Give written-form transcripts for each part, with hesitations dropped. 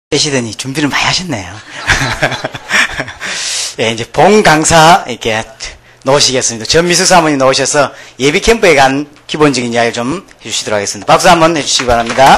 계시더니 준비를 많이 하셨네요. 예, 이제 본 강사 이렇게 놓으시겠습니다. 전미숙 사모님 놓으셔서 예비 캠프에 간 기본적인 이야기를 좀 해주시도록 하겠습니다. 박수 한번 해주시기 바랍니다.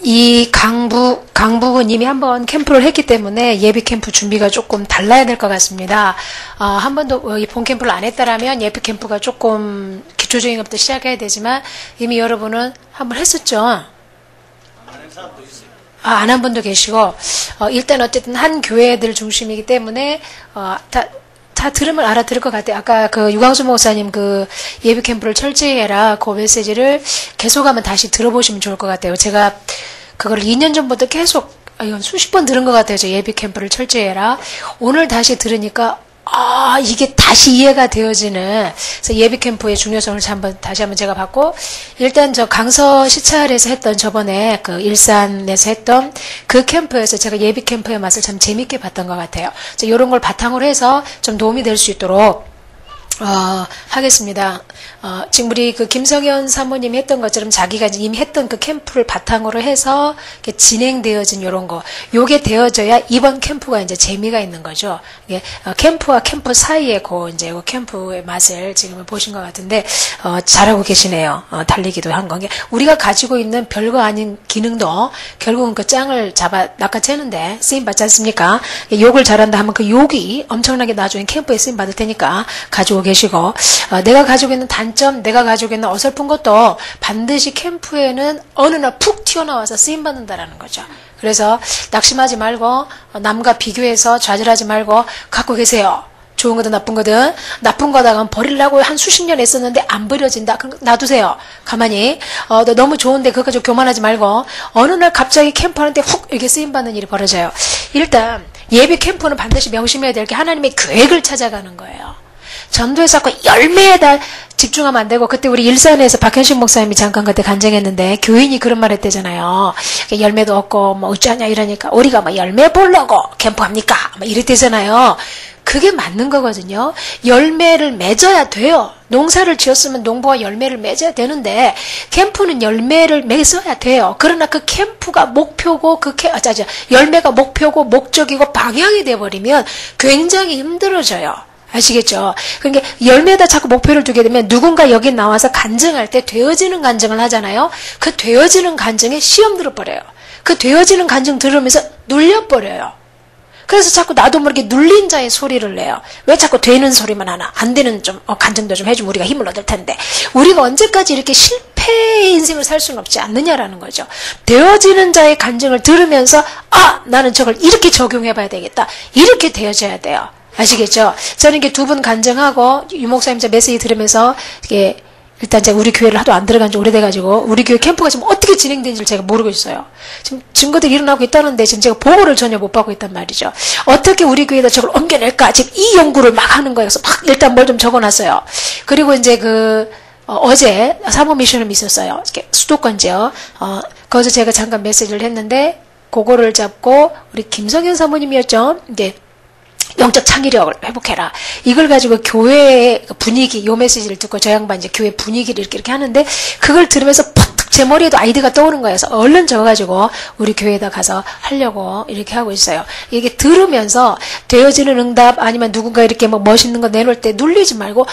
이 강북은 이미 한번 캠프를 했기 때문에 예비 캠프 준비가 조금 달라야 될 것 같습니다. 한 번도 이 본 캠프를 안 했다라면 예비 캠프가 조금 기초적인 것부터 시작해야 되지만 이미 여러분은 한번 했었죠. 안 한 분도 계시고 일단 어쨌든 한 교회들 중심이기 때문에 다 들으면 알아들을 것 같아요. 아까 그 유광수 목사님 그 예비 캠프를 철저히 해라 그 메시지를 계속 한번 다시 들어보시면 좋을 것 같아요. 제가 그거를 2년 전부터 계속 이건 수십 번 들은 것 같아요. 저 예비 캠프를 철저히 해라. 오늘 다시 들으니까 이게 다시 이해가 되어지는, 그래서 예비 캠프의 중요성을 다시 한번 제가 봤고, 일단 저 강서 시찰에서 했던 저번에 그 일산에서 했던 그 캠프에서 제가 예비 캠프의 맛을 참 재밌게 봤던 것 같아요. 이런 걸 바탕으로 해서 좀 도움이 될 수 있도록 하겠습니다. 지금 우리 그 김성현 사모님이 했던 것처럼 자기가 이미 했던 그 캠프를 바탕으로 해서 진행되어진 요런 거, 요게 되어져야 이번 캠프가 이제 재미가 있는 거죠. 캠프와 캠프 사이에 이제 그 캠프의 맛을 지금 보신 것 같은데, 잘하고 계시네요. 달리기도 한 건 게, 우리가 가지고 있는 별거 아닌 기능도 결국은 그 짱을 낚아채는데 쓰임받지 않습니까? 욕을 잘한다 하면 그 욕이 엄청나게 나중에 캠프에 쓰임받을 테니까 가지고 계시고, 내가 가지고 있는 단점, 내가 가지고 있는 어설픈 것도 반드시 캠프에는 어느 날 푹 튀어나와서 쓰임받는다라는 거죠. 그래서 낙심하지 말고 남과 비교해서 좌절하지 말고 갖고 계세요. 좋은 거든 나쁜 거든. 나쁜 거다가 버리려고 한 수십 년 했었는데 안 버려진다. 그럼 놔두세요. 가만히. 너 너무 좋은데 그거 가지고 교만하지 말고 어느 날 갑자기 캠프하는데 훅 이렇게 쓰임받는 일이 벌어져요. 일단 예비 캠프는 반드시 명심해야 될 게 하나님의 계획을 찾아가는 거예요. 전도에서 자꾸 열매에다 집중하면 안 되고, 그때 우리 일산에서 박현식 목사님이 잠깐 그때 간증했는데 교인이 그런 말 했대잖아요. 열매도 없고 뭐 어쩌냐 이러니까 우리가 뭐 열매 보려고 캠프합니까? 뭐 이랬대잖아요. 그게 맞는 거거든요. 열매를 맺어야 돼요. 농사를 지었으면 농부가 열매를 맺어야 되는데 캠프는 열매를 맺어야 돼요. 그러나 그 캠프가 목표고 열매가 목표고 목적이고 방향이 돼버리면 굉장히 힘들어져요. 아시겠죠? 그러니까 열매에다 자꾸 목표를 두게 되면 누군가 여기 나와서 간증할 때 되어지는 간증을 하잖아요. 그 되어지는 간증에 시험 들어버려요. 그 되어지는 간증 들으면서 눌려버려요. 그래서 자꾸 나도 모르게 눌린 자의 소리를 내요. 왜 자꾸 되는 소리만 하나? 안 되는 좀 간증도 좀 해주면 우리가 힘을 얻을 텐데. 우리가 언제까지 이렇게 실패의 인생을 살 수는 없지 않느냐라는 거죠. 되어지는 자의 간증을 들으면서 나는 저걸 이렇게 적용해봐야 되겠다. 이렇게 되어져야 돼요. 아시겠죠? 저는 이게 두 분 간증하고 유 목사님 제 메시지 들으면서 이게 일단 제가 우리 교회를 하도 안 들어간 지 오래돼가지고 우리 교회 캠프가 지금 어떻게 진행되는지를 제가 모르고 있어요. 지금 증거들이 일어나고 있다는데 지금 제가 보고를 전혀 못 받고 있단 말이죠. 어떻게 우리 교회에다 저걸 옮겨낼까? 지금 이 연구를 막 하는 거예요. 그래서 막 일단 뭘 좀 적어놨어요. 그리고 이제 어제 사모 미션을 있었어요. 수도권지요. 거기서 제가 잠깐 메시지를 했는데 그거를 잡고 우리 김성현 사모님이었죠. 이제 영적 창의력을 회복해라. 이걸 가지고 교회의 분위기, 요 메시지를 듣고 저 양반 이제 교회 분위기를 이렇게 하는데 그걸 들으면서 팍 제 머리에도 아이디어가 떠오른 거예요. 그래서 얼른 적어가지고 우리 교회에다 가서 하려고 이렇게 하고 있어요. 이게 들으면서 되어지는 응답 아니면 누군가 이렇게 뭐 멋있는 거 내놓을 때 눌리지 말고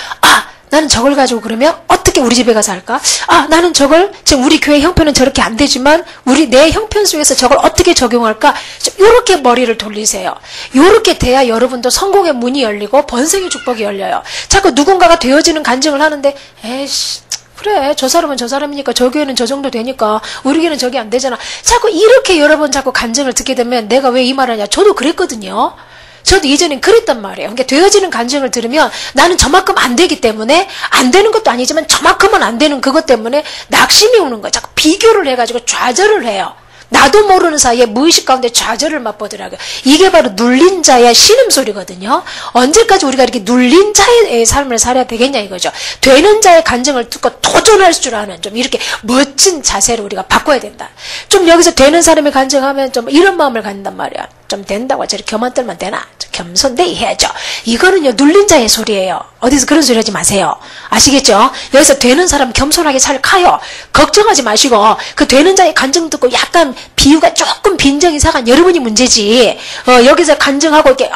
나는 저걸 가지고 그러면 어떻게 우리 집에 가서 할까? 나는 저걸 지금 우리 교회 형편은 저렇게 안 되지만 내 형편 속에서 저걸 어떻게 적용할까? 요렇게 머리를 돌리세요. 요렇게 돼야 여러분도 성공의 문이 열리고 번성의 축복이 열려요. 자꾸 누군가가 되어지는 간증을 하는데 에이씨 그래 저 사람은 저 사람이니까 저 교회는 저 정도 되니까 우리 교회는 저게 안 되잖아. 자꾸 이렇게 여러분 자꾸 간증을 듣게 되면 내가 왜 이 말하냐. 저도 그랬거든요. 저도 이전엔 그랬단 말이에요. 그러니까 되어지는 간증을 들으면 나는 저만큼 안 되기 때문에 안 되는 것도 아니지만 저만큼은 안 되는 그것 때문에 낙심이 오는 거예요. 자꾸 비교를 해가지고 좌절을 해요. 나도 모르는 사이에 무의식 가운데 좌절을 맛보더라고요. 이게 바로 눌린 자의 신음소리거든요. 언제까지 우리가 이렇게 눌린 자의 삶을 살아야 되겠냐 이거죠. 되는 자의 간증을 듣고 도전할 줄 아는 좀 이렇게 멋진 자세를 우리가 바꿔야 된다. 좀 여기서 되는 사람의 간증하면 좀 이런 마음을 갖는단 말이야. 좀 된다고 저렇게 겸한 떨면 되나? 겸손되이 해야죠. 이거는요, 눌린 자의 소리예요. 어디서 그런 소리 하지 마세요. 아시겠죠? 여기서 되는 사람 겸손하게 잘 가요. 걱정하지 마시고, 그 되는 자의 간증 듣고 약간 비유가 조금 빈정이 상한 여러분이 문제지, 여기서 간증하고 이렇게,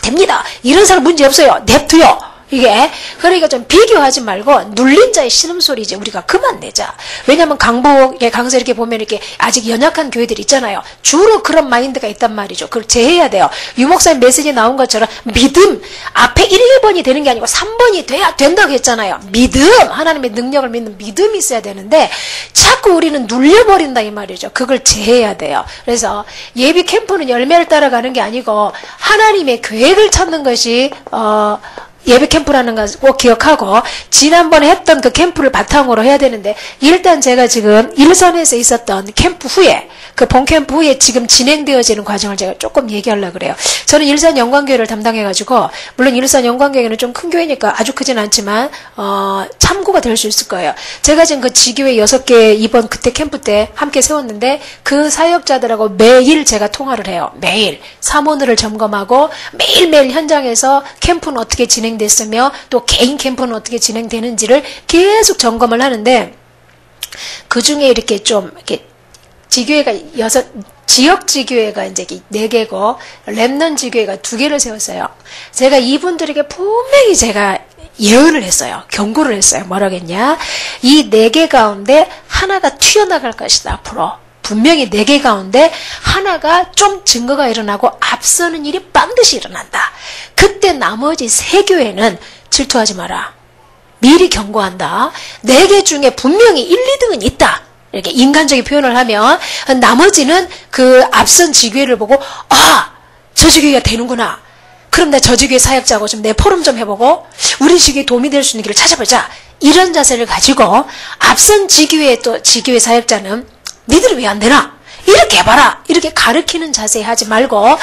됩니다. 이런 사람 문제 없어요. 냅두요. 이게 그러니까 좀 비교하지 말고 눌린 자의 신음소리 이제 우리가 그만 내자. 왜냐하면 강북의 강서 이렇게 보면 이렇게 아직 연약한 교회들 있잖아요. 주로 그런 마인드가 있단 말이죠. 그걸 제해야 돼요. 유목사님 메시지 나온 것처럼 믿음 앞에 1번이 되는 게 아니고 3번이 돼야 된다고 했잖아요. 믿음, 하나님의 능력을 믿는 믿음이 있어야 되는데 자꾸 우리는 눌려버린다 이 말이죠. 그걸 제해야 돼요. 그래서 예비 캠프는 열매를 따라가는 게 아니고 하나님의 계획을 찾는 것이 예배 캠프라는 거 꼭 기억하고 지난번에 했던 그 캠프를 바탕으로 해야 되는데 일단 제가 지금 일선에서 있었던 캠프 후에 그 본캠프 후에 지금 진행되어지는 과정을 제가 조금 얘기하려고 그래요. 저는 일산 영광교회를 담당해가지고 물론 일산 영광교회는 좀 큰 교회니까 아주 크진 않지만 참고가 될 수 있을 거예요. 제가 지금 그 지교회 6개 이번 그때 캠프 때 함께 세웠는데 그 사역자들하고 매일 제가 통화를 해요. 매일 사모들을 점검하고 매일매일 현장에서 캠프는 어떻게 진행됐으며 또 개인 캠프는 어떻게 진행되는지를 계속 점검을 하는데 그 중에 이렇게 좀 이렇게 지교회가 지역 지교회가 이제 4개고 렘넌 지교회가 2개를 세웠어요. 제가 이분들에게 분명히 제가 예언을 했어요. 경고를 했어요. 뭐라겠냐? 이 4개 가운데 하나가 튀어나갈 것이다. 앞으로. 분명히 4개 가운데 하나가 좀 증거가 일어나고 앞서는 일이 반드시 일어난다. 그때 나머지 3교회는 질투하지 마라. 미리 경고한다. 4개 중에 분명히 1, 2등은 있다. 이렇게 인간적인 표현을 하면 나머지는 그 앞선 지교회를 보고 저 지교회가 되는구나. 그럼 나 저 지교회 사역자하고 좀 내 포럼 좀 해보고 우리 지교회에 도움이 될 수 있는 길을 찾아보자. 이런 자세를 가지고 앞선 지교회 또 지교회 사역자는 니들이 왜 안 되나? 이렇게 해봐라. 이렇게 가르치는 자세 하지 말고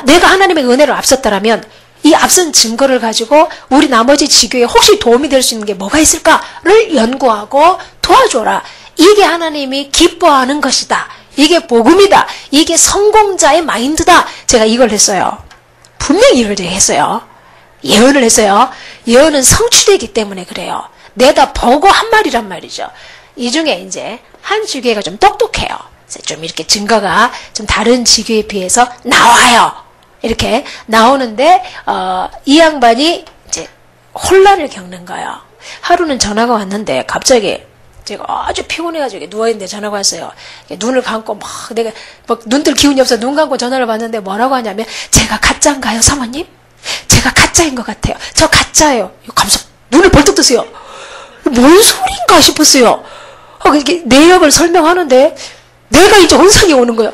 내가 하나님의 은혜로 앞섰다라면 이 앞선 증거를 가지고 우리 나머지 지교회에 혹시 도움이 될 수 있는 게 뭐가 있을까를 연구하고 도와줘라. 이게 하나님이 기뻐하는 것이다. 이게 복음이다. 이게 성공자의 마인드다. 제가 이걸 했어요. 분명히 이걸 제가 했어요. 예언을 했어요. 예언은 성취되기 때문에 그래요. 내다 보고 한 말이란 말이죠. 이 중에 이제 한 지교회가 좀 똑똑해요. 그래서 좀 이렇게 증거가 좀 다른 지교회에 비해서 나와요. 이렇게 나오는데 이 양반이 이제 혼란을 겪는 거예요. 하루는 전화가 왔는데 갑자기 제가 아주 피곤해가지고 누워있는데 전화가 왔어요. 눈을 감고 내가 눈뜰 기운이 없어 눈 감고 전화를 받는데 뭐라고 하냐면 제가 가짜인가요 사모님? 제가 가짜인 것 같아요. 저 가짜예요. 감사 눈을 벌떡 뜨세요. 뭔 소린가 싶었어요. 이렇게 내역을 설명하는데 내가 이제 혼선이 오는 거예요.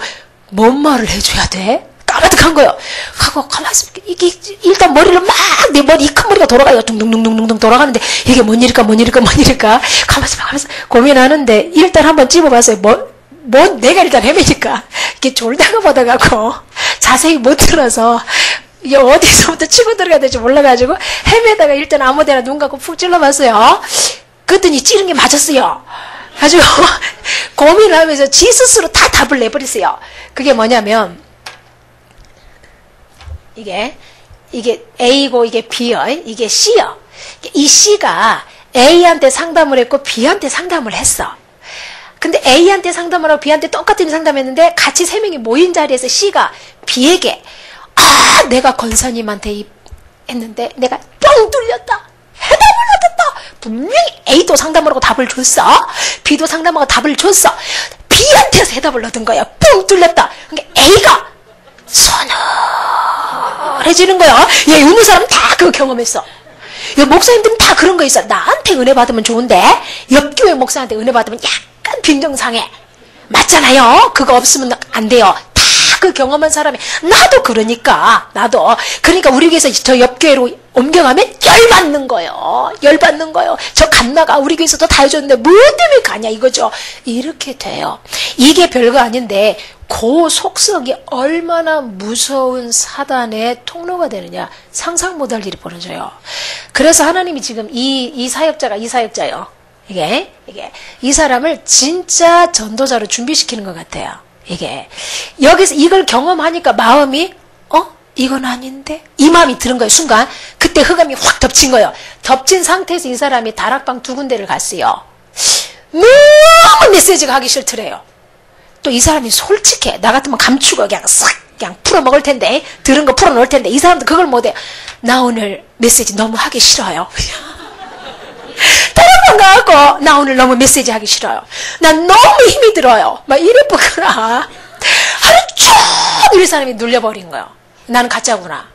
뭔 말을 해줘야 돼? 까마득한 거예요. 하고 가만히 이게 일단 머리를 막 내 머리 이 큰 머리가 돌아가요. 둥둥둥둥둥 돌아가는데 이게 뭔 일일까 가만히 고민하는데 일단 한번 찝어봤어요. 내가 일단 헤매니까 이게 졸다가 보다가고 자세히 못 들어서 이게 어디서부터 치고 들어가야 될지 몰라가지고 헤매다가 일단 아무데나 눈 감고 푹 찔러봤어요. 그랬더니 찌른 게 맞았어요. 가지고 고민을 하면서 지 스스로 다 답을 내버리세요. 그게 뭐냐면 이게 A고 이게 B요. 이게 C요. 이 C가 A한테 상담을 했고 B한테 상담을 했어. 근데 A한테 상담을 하고 B한테 똑같은 상담했는데 같이 3명이 모인 자리에서 C가 B에게 내가 권사님한테 했는데 내가 뻥 뚫렸다. 해답을 얻었다. 분명히 A도 상담을 하고 답을 줬어. B도 상담하고 답을 줬어. B한테서 해답을 얻은 거야. 뻥 뚫렸다. 그러니까 A가 서늘해지는 거야. 얘 의무 사람 다 그거 경험했어. 목사님들은 다 그런 거 있어. 나한테 은혜 받으면 좋은데 옆 교회 목사한테 은혜 받으면 약간 빈정상해. 맞잖아요. 그거 없으면 안 돼요. 다 그 경험한 사람이 나도 그러니까 우리 교회에서 저 옆 교회로 옮겨가면 열받는 거예요. 저 갔나가 우리 교회에서도 다 해줬는데 뭐 때문에 가냐 이거죠. 이렇게 돼요. 이게 별거 아닌데 그 속성이 얼마나 무서운 사단의 통로가 되느냐 상상 못할 일이 벌어져요. 그래서 하나님이 지금 이 사역자요. 이게 이 사람을 진짜 전도자로 준비시키는 것 같아요. 이게. 여기서 이걸 경험하니까 마음이, 이건 아닌데? 이 마음이 드는 거예요, 순간. 그때 흑암이 확 덮친 거예요. 덮친 상태에서 이 사람이 다락방 2군데를 갔어요. 너무 메시지가 하기 싫더래요. 또 이 사람이 솔직해. 나 같으면 감추고 그냥 풀어먹을 텐데, 들은 거 풀어놓을 텐데, 이 사람도 그걸 못해. 나 오늘 메시지 너무 하기 싫어요. 다락방 가갖고, 나 오늘 너무 메시지 하기 싫어요. 난 너무 힘이 들어요. 막 이래보거나. 하루 종일 이 사람이 눌려버린 거예요. 나는 가짜구나.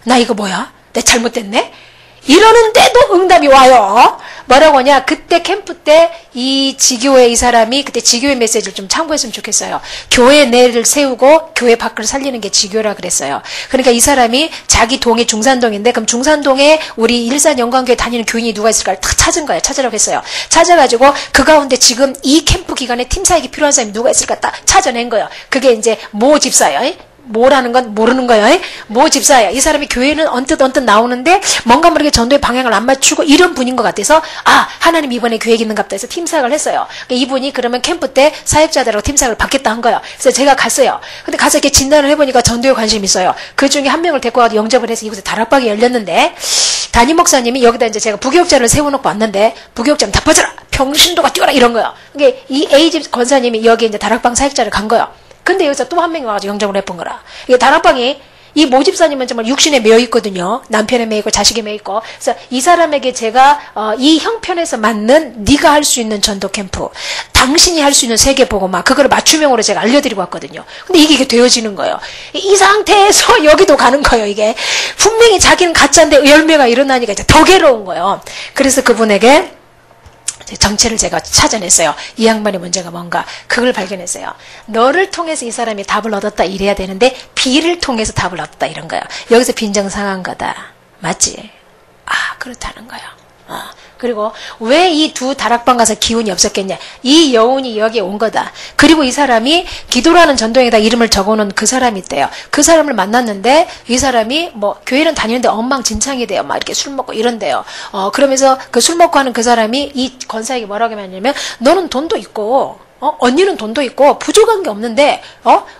나 이거 뭐야? 내 잘못됐네? 이러는데도 응답이 와요. 뭐라고 하냐? 그때 캠프 때 이 지교회 이 사람이 그때 지교회 메시지를 좀 참고했으면 좋겠어요. 교회 내를 세우고 교회 밖을 살리는 게 지교라 그랬어요. 그러니까 이 사람이 자기 동이 중산동인데 그럼 중산동에 우리 일산영광교회 다니는 교인이 누가 있을까를 다 찾은 거예요. 찾으라고 했어요. 찾아가지고 그 가운데 지금 이 캠프 기간에 팀사역이 필요한 사람이 누가 있을까 딱 찾아낸 거예요. 그게 이제 모 집사예요. 뭐라는 건 모르는 거예요. 모 집사예요. 이 사람이 교회는 언뜻 나오는데 뭔가 모르게 전도의 방향을 안 맞추고 이런 분인 것 같아서 하나님 이번에 계획 있는갑다 해서 팀사역을 했어요. 이분이 그러면 캠프 때 사역자들하고 팀사역을 받겠다 한 거예요. 그래서 제가 갔어요. 근데 가서 이렇게 진단을 해보니까 전도에 관심이 있어요. 그 중에 한 명을 데리고 가서 영접을 해서 이곳에 다락방이 열렸는데 담임 목사님이 여기다 이제 제가 부교육자를 세워놓고 왔는데 부교육자는 다 빠져라! 병신도가 뛰어라! 이런 거예요. 그러니까 이 A집 권사님이 여기 이제 다락방 사역자를 간 거예요. 근데 여기서 또 한 명이 와가지고 영접을 해본 거라. 이게 다락방이 이 모집사님은 정말 육신에 매여 있거든요. 남편에 매여 있고 자식에 매여 있고. 그래서 이 사람에게 제가 이 형편에서 맞는 네가 할 수 있는 전도 캠프, 당신이 할 수 있는 세계보고마 그거를 맞춤형으로 제가 알려드리고 왔거든요. 근데 이게 되어지는 거예요. 이 상태에서 여기도 가는 거예요. 이게 분명히 자기는 가짜인데 열매가 일어나니까 이제 더 괴로운 거예요. 그래서 그분에게 정체를 제가 찾아냈어요. 이 양반의 문제가 뭔가 그걸 발견했어요. 너를 통해서 이 사람이 답을 얻었다 이래야 되는데 B를 통해서 답을 얻었다 이런 거예요. 여기서 빈정상한 거다. 맞지? 그렇다는 거예요. 그리고 왜 이 두 다락방 가서 기운이 없었겠냐? 이 여운이 여기에 온 거다. 그리고 이 사람이 기도라는 전도에다 이름을 적어놓은 그 사람이 있대요. 그 사람을 만났는데 이 사람이 뭐 교회는 다니는데 엉망진창이 돼요. 막 이렇게 술 먹고 이런데요. 그러면서 그 술 먹고 하는 그 사람이 이 권사에게 뭐라고 하냐면 너는 돈도 있고 언니는 돈도 있고 부족한 게 없는데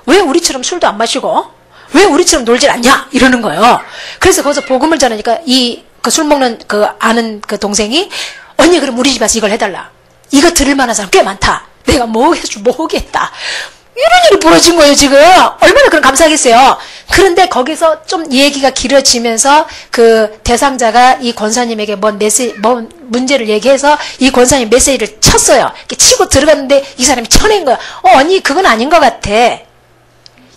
왜 우리처럼 술도 안 마시고 왜 우리처럼 놀질 않냐? 이러는 거예요. 그래서 거기서 복음을 전하니까 그 술 먹는 그 아는 그 동생이 언니 그럼 우리 집 와서 이걸 해달라. 이거 들을 만한 사람 꽤 많다. 내가 뭐 하겠다. 이런 일이 벌어진 거예요 지금. 얼마나 그럼 감사하겠어요. 그런데 거기서 좀 얘기가 길어지면서 그 대상자가 이 권사님에게 뭔 문제를 얘기해서 이 권사님 메시지를 쳤어요. 이렇게 치고 들어갔는데 이 사람이 쳐낸 거야. 언니 그건 아닌 것 같아.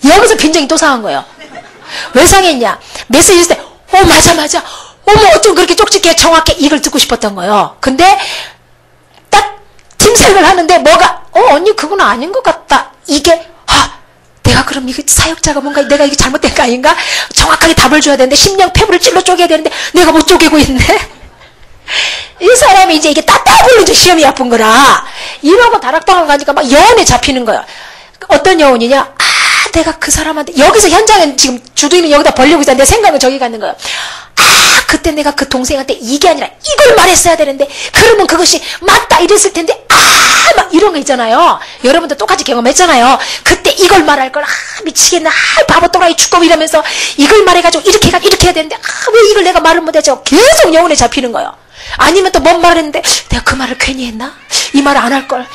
여기서 빈정이 또 상한 거예요. 왜 상했냐? 메시지 했을 때 맞아. 어머 어쩜 그렇게 쪽집게 정확해. 이걸 듣고 싶었던 거예요. 근데 딱 팀색을 하는데 뭐가 언니 그건 아닌 것 같다. 이게 내가 그럼 이거 사역자가 뭔가 내가 이게 잘못된 거 아닌가? 정확하게 답을 줘야 되는데 심령 폐부를 찔러 쪼개야 되는데 내가 못 쪼개고 있네. 이 사람이 이제 이게 따따블로 이제 시험이 아픈 거라. 이러고 다락방을 가니까 막 여운에 잡히는 거예요. 어떤 여운이냐? 내가 그 사람한테 여기서 현장은 지금 주도인은 여기다 벌리고 있었는데 생각은 저기 가는 거예요. 그때 내가 그 동생한테 이게 아니라 이걸 말했어야 되는데 그러면 그것이 맞다 이랬을 텐데 막 이런 거 있잖아요. 여러분도 똑같이 경험했잖아요. 그때 이걸 말할 걸 미치겠네. 바보 또라이 죽고 이러면서 이걸 말해가지고 이렇게 해야 되는데 왜 이걸 내가 말을 못하죠. 계속 영혼에 잡히는 거예요. 아니면 또 뭔 말을 했는데 내가 그 말을 괜히 했나? 이 말을 안 할 걸.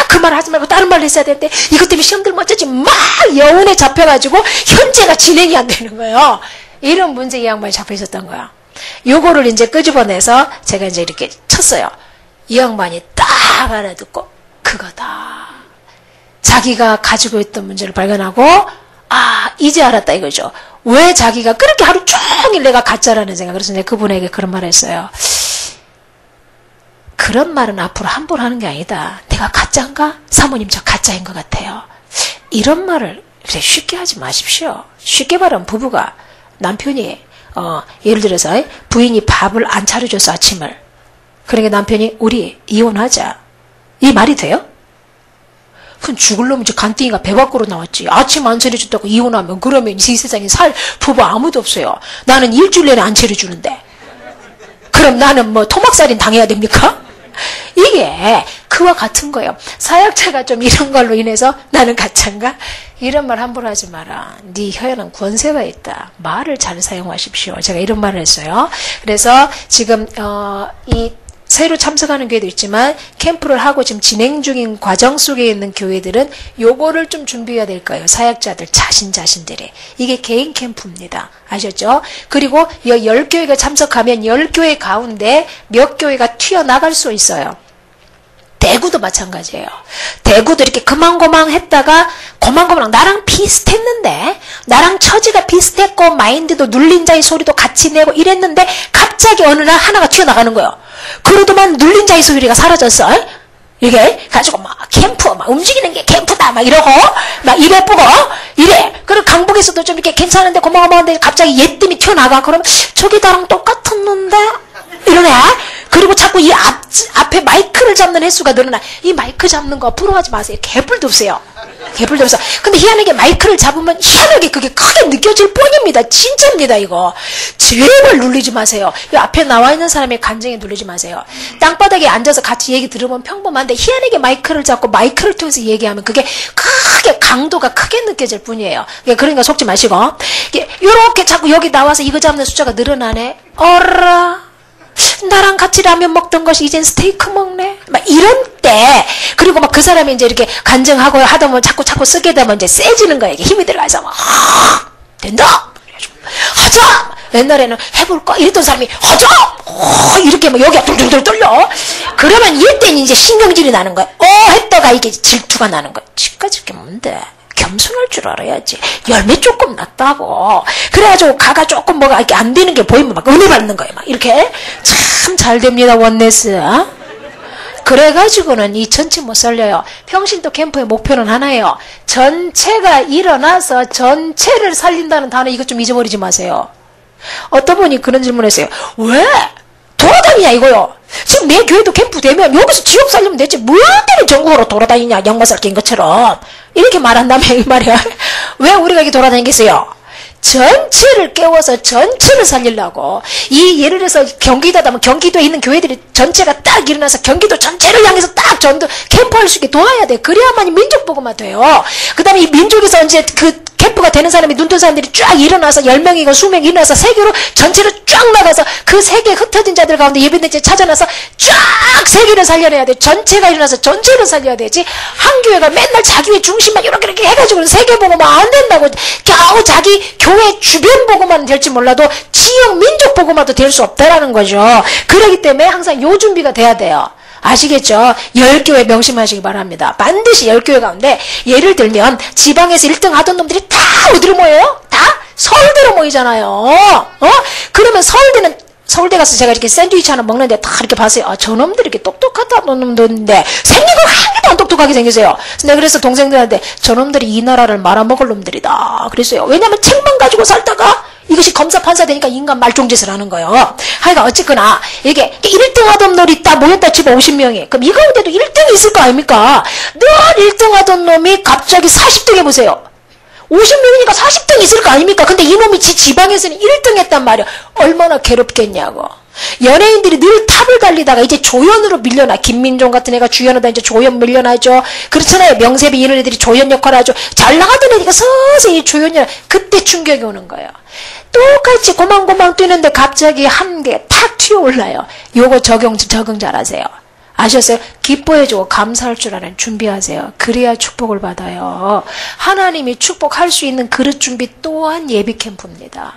그 말을 하지 말고 다른 말을 했어야 되는데 이것 때문에 시험 들면 어쩌지. 막 영혼에 잡혀가지고 현재가 진행이 안 되는 거예요. 이런 문제 이 양반이 잡혀 있었던 거야. 요거를 이제 끄집어내서 제가 이제 이렇게 쳤어요. 이 양반이 딱 알아듣고 그거다. 자기가 가지고 있던 문제를 발견하고 이제 알았다 이거죠. 왜 자기가 그렇게 하루 종일 내가 가짜라는 생각. 그래서 내가 그분에게 그런 말을 했어요. 그런 말은 앞으로 함부로 하는 게 아니다. 내가 가짜인가? 사모님 저 가짜인 것 같아요. 이런 말을 그래 쉽게 하지 마십시오. 쉽게 말하면 부부가 남편이 예를 들어서 부인이 밥을 안 차려줘서 아침을 그러니까 남편이 우리 이혼하자. 이 말이 돼요? 그럼 죽을 놈이 간땡이가 배 밖으로 나왔지. 아침 안 차려줬다고 이혼하면 그러면 이 세상에 살 부부 아무도 없어요. 나는 일주일 내내 안 차려주는데 그럼 나는 뭐 토막살인 당해야 됩니까? 이게 그와 같은 거예요. 사역자가 좀 이런 걸로 인해서 나는 가짜인가? 이런 말 함부로 하지 마라. 네 혀에는 권세가 있다. 말을 잘 사용하십시오. 제가 이런 말을 했어요. 그래서 지금 이 새로 참석하는 교회도 있지만 캠프를 하고 지금 진행 중인 과정 속에 있는 교회들은 요거를 좀 준비해야 될 거예요. 사역자들 자신들이. 이게 개인 캠프입니다. 아셨죠? 그리고 10교회가 참석하면 10교회 가운데 몇 교회가 튀어나갈 수 있어요. 대구도 마찬가지예요. 대구도 이렇게 그망고망 했다가 고만고만 나랑 비슷했는데 나랑 처지가 비슷했고 마인드도 눌린 자의 소리도 같이 내고 이랬는데 갑자기 어느 날 하나가 튀어나가는 거예요. 그러더만 눌린 자의 소리가 사라졌어. 이게 가지고 막 캠프 막 움직이는 게 캠프다 막 이러고 막 이래 보고 이래. 그리고 강북에서도 좀 이렇게 괜찮은데 고마워한데 갑자기 옛뜸이 튀어나가. 그러면 저기 나랑 똑같았는데 이러네. 그리고 자꾸 이 앞에 마이크를 잡는 횟수가 늘어나. 이 마이크 잡는 거 부러워하지 마세요. 개뿔도 없어요. 개뿔도 없어. 근데 희한하게 마이크를 잡으면 희한하게 그게 크게 느껴질 뿐입니다. 진짜입니다, 이거. 제발 눌리지 마세요. 이 앞에 나와 있는 사람의 감정에 눌리지 마세요. 땅바닥에 앉아서 같이 얘기 들으면 평범한데 희한하게 마이크를 잡고 마이크를 통해서 얘기하면 그게 크게 강도가 크게 느껴질 뿐이에요. 그러니까 속지 마시고. 이렇게 자꾸 여기 나와서 이거 잡는 숫자가 늘어나네. 어라. 나랑 같이 라면 먹던 것이 이젠 스테이크 먹네. 막 이런 때, 그리고 막 그 사람이 이제 이렇게 간증하고 하다 보면 자꾸 쓰게 되면 이제 세지는 거예요. 이게 힘이 들어가서 막, 된다! 하자! 옛날에는 해볼까? 이랬던 사람이, 하자! 이렇게 막 여기가 뚫뚫뚫 뚫려. 그러면 이때는 이제 신경질이 나는 거야. 했다가 이게 질투가 나는 거야. 집까지 게 뭔데? 겸손할 줄 알아야지. 열매 조금 났다고. 그래가지고 가가 조금 뭐가 이렇게 안 되는 게 보이면 막 은혜 받는 거예요. 막 이렇게. 참 잘 됩니다, 원네스. 그래가지고는 이 전체 못 살려요. 평신도 캠프의 목표는 하나예요. 전체가 일어나서 전체를 살린다는 단어 이것 좀 잊어버리지 마세요. 어떤 분이 그런 질문을 했어요. 왜? 돌아다니냐 이거요. 지금 내 교회도 캠프 되면 여기서 지역 살리면 되지. 뭐 때문에 전국으로 돌아다니냐. 역마살 낀 것처럼. 이렇게 말한다면 이 말이야. 왜 우리가 이렇게 돌아다니겠어요? 전체를 깨워서 전체를 살리려고. 이 예를 들어서 경기도다면 경기도에 있는 교회들이 전체가 딱 일어나서 경기도 전체를 향해서 딱 전도 캠프할 수 있게 도와야 돼. 그래야만이 민족 보고만 돼요. 그 다음에 이 민족에서 이제 그 캠프가 되는 사람이 눈 뜬 사람들이 쫙 일어나서 10명이고 20명이 일어나서 세계로 전체로 쫙 나가서 그 세계에 흩어진 자들 가운데 예배드리지 찾아나서 쫙 세계를 살려내야 돼. 전체가 일어나서 전체를 살려야 되지. 한 교회가 맨날 자기 의 중심만 이렇게 해가지고 세계 보고만 안 된다고. 겨우 자기 교회 주변 보고만 될지 몰라도 지역 민족 보고만도 될 수 없다라는 거죠. 그렇기 때문에 항상 요 준비가 돼야 돼요. 아시겠죠? 10교회 명심하시기 바랍니다. 반드시 10교회 가운데 예를 들면 지방에서 1등 하던 놈들이 다 어디로 모여요? 다 서울대로 모이잖아요. 그러면 서울대 가서 제가 이렇게 샌드위치 하나 먹는데 다 이렇게 봤어요. 저놈들이 이렇게 똑똑하다 놈들인데 생긴 거 하나도 안 똑똑하게 생겼어요. 내가 그래서 동생들한테 저놈들이 이 나라를 말아먹을 놈들이다 그랬어요. 왜냐면 책만 가지고 살다가 이것이 검사 판사 되니까 인간 말종짓을 하는 거예요. 하여간 어쨌거나 이게 1등 하던 놈이 있다 모였다 치고 50명이. 그럼 이 가운데도 1등이 있을 거 아닙니까? 늘 1등 하던 놈이 갑자기 40등 해보세요. 50명이니까 40등 있을 거 아닙니까? 근데 이놈이 지방에서는 1등 했단 말이야. 얼마나 괴롭겠냐고. 연예인들이 늘 탑을 달리다가 이제 조연으로 밀려나. 김민종 같은 애가 주연하다 이제 조연 밀려나죠. 그렇잖아요. 명세비 이런 애들이 조연 역할을 하죠. 잘 나가던 애가 서서히 조연이라. 그때 충격이 오는 거예요. 똑같이 고만고만 뛰는데 갑자기 한 개 탁 튀어올라요. 요거 적용 잘하세요. 아셨어요? 기뻐해주고 감사할 줄 아는 준비하세요. 그래야 축복을 받아요. 하나님이 축복할 수 있는 그릇 준비 또한 예비 캠프입니다.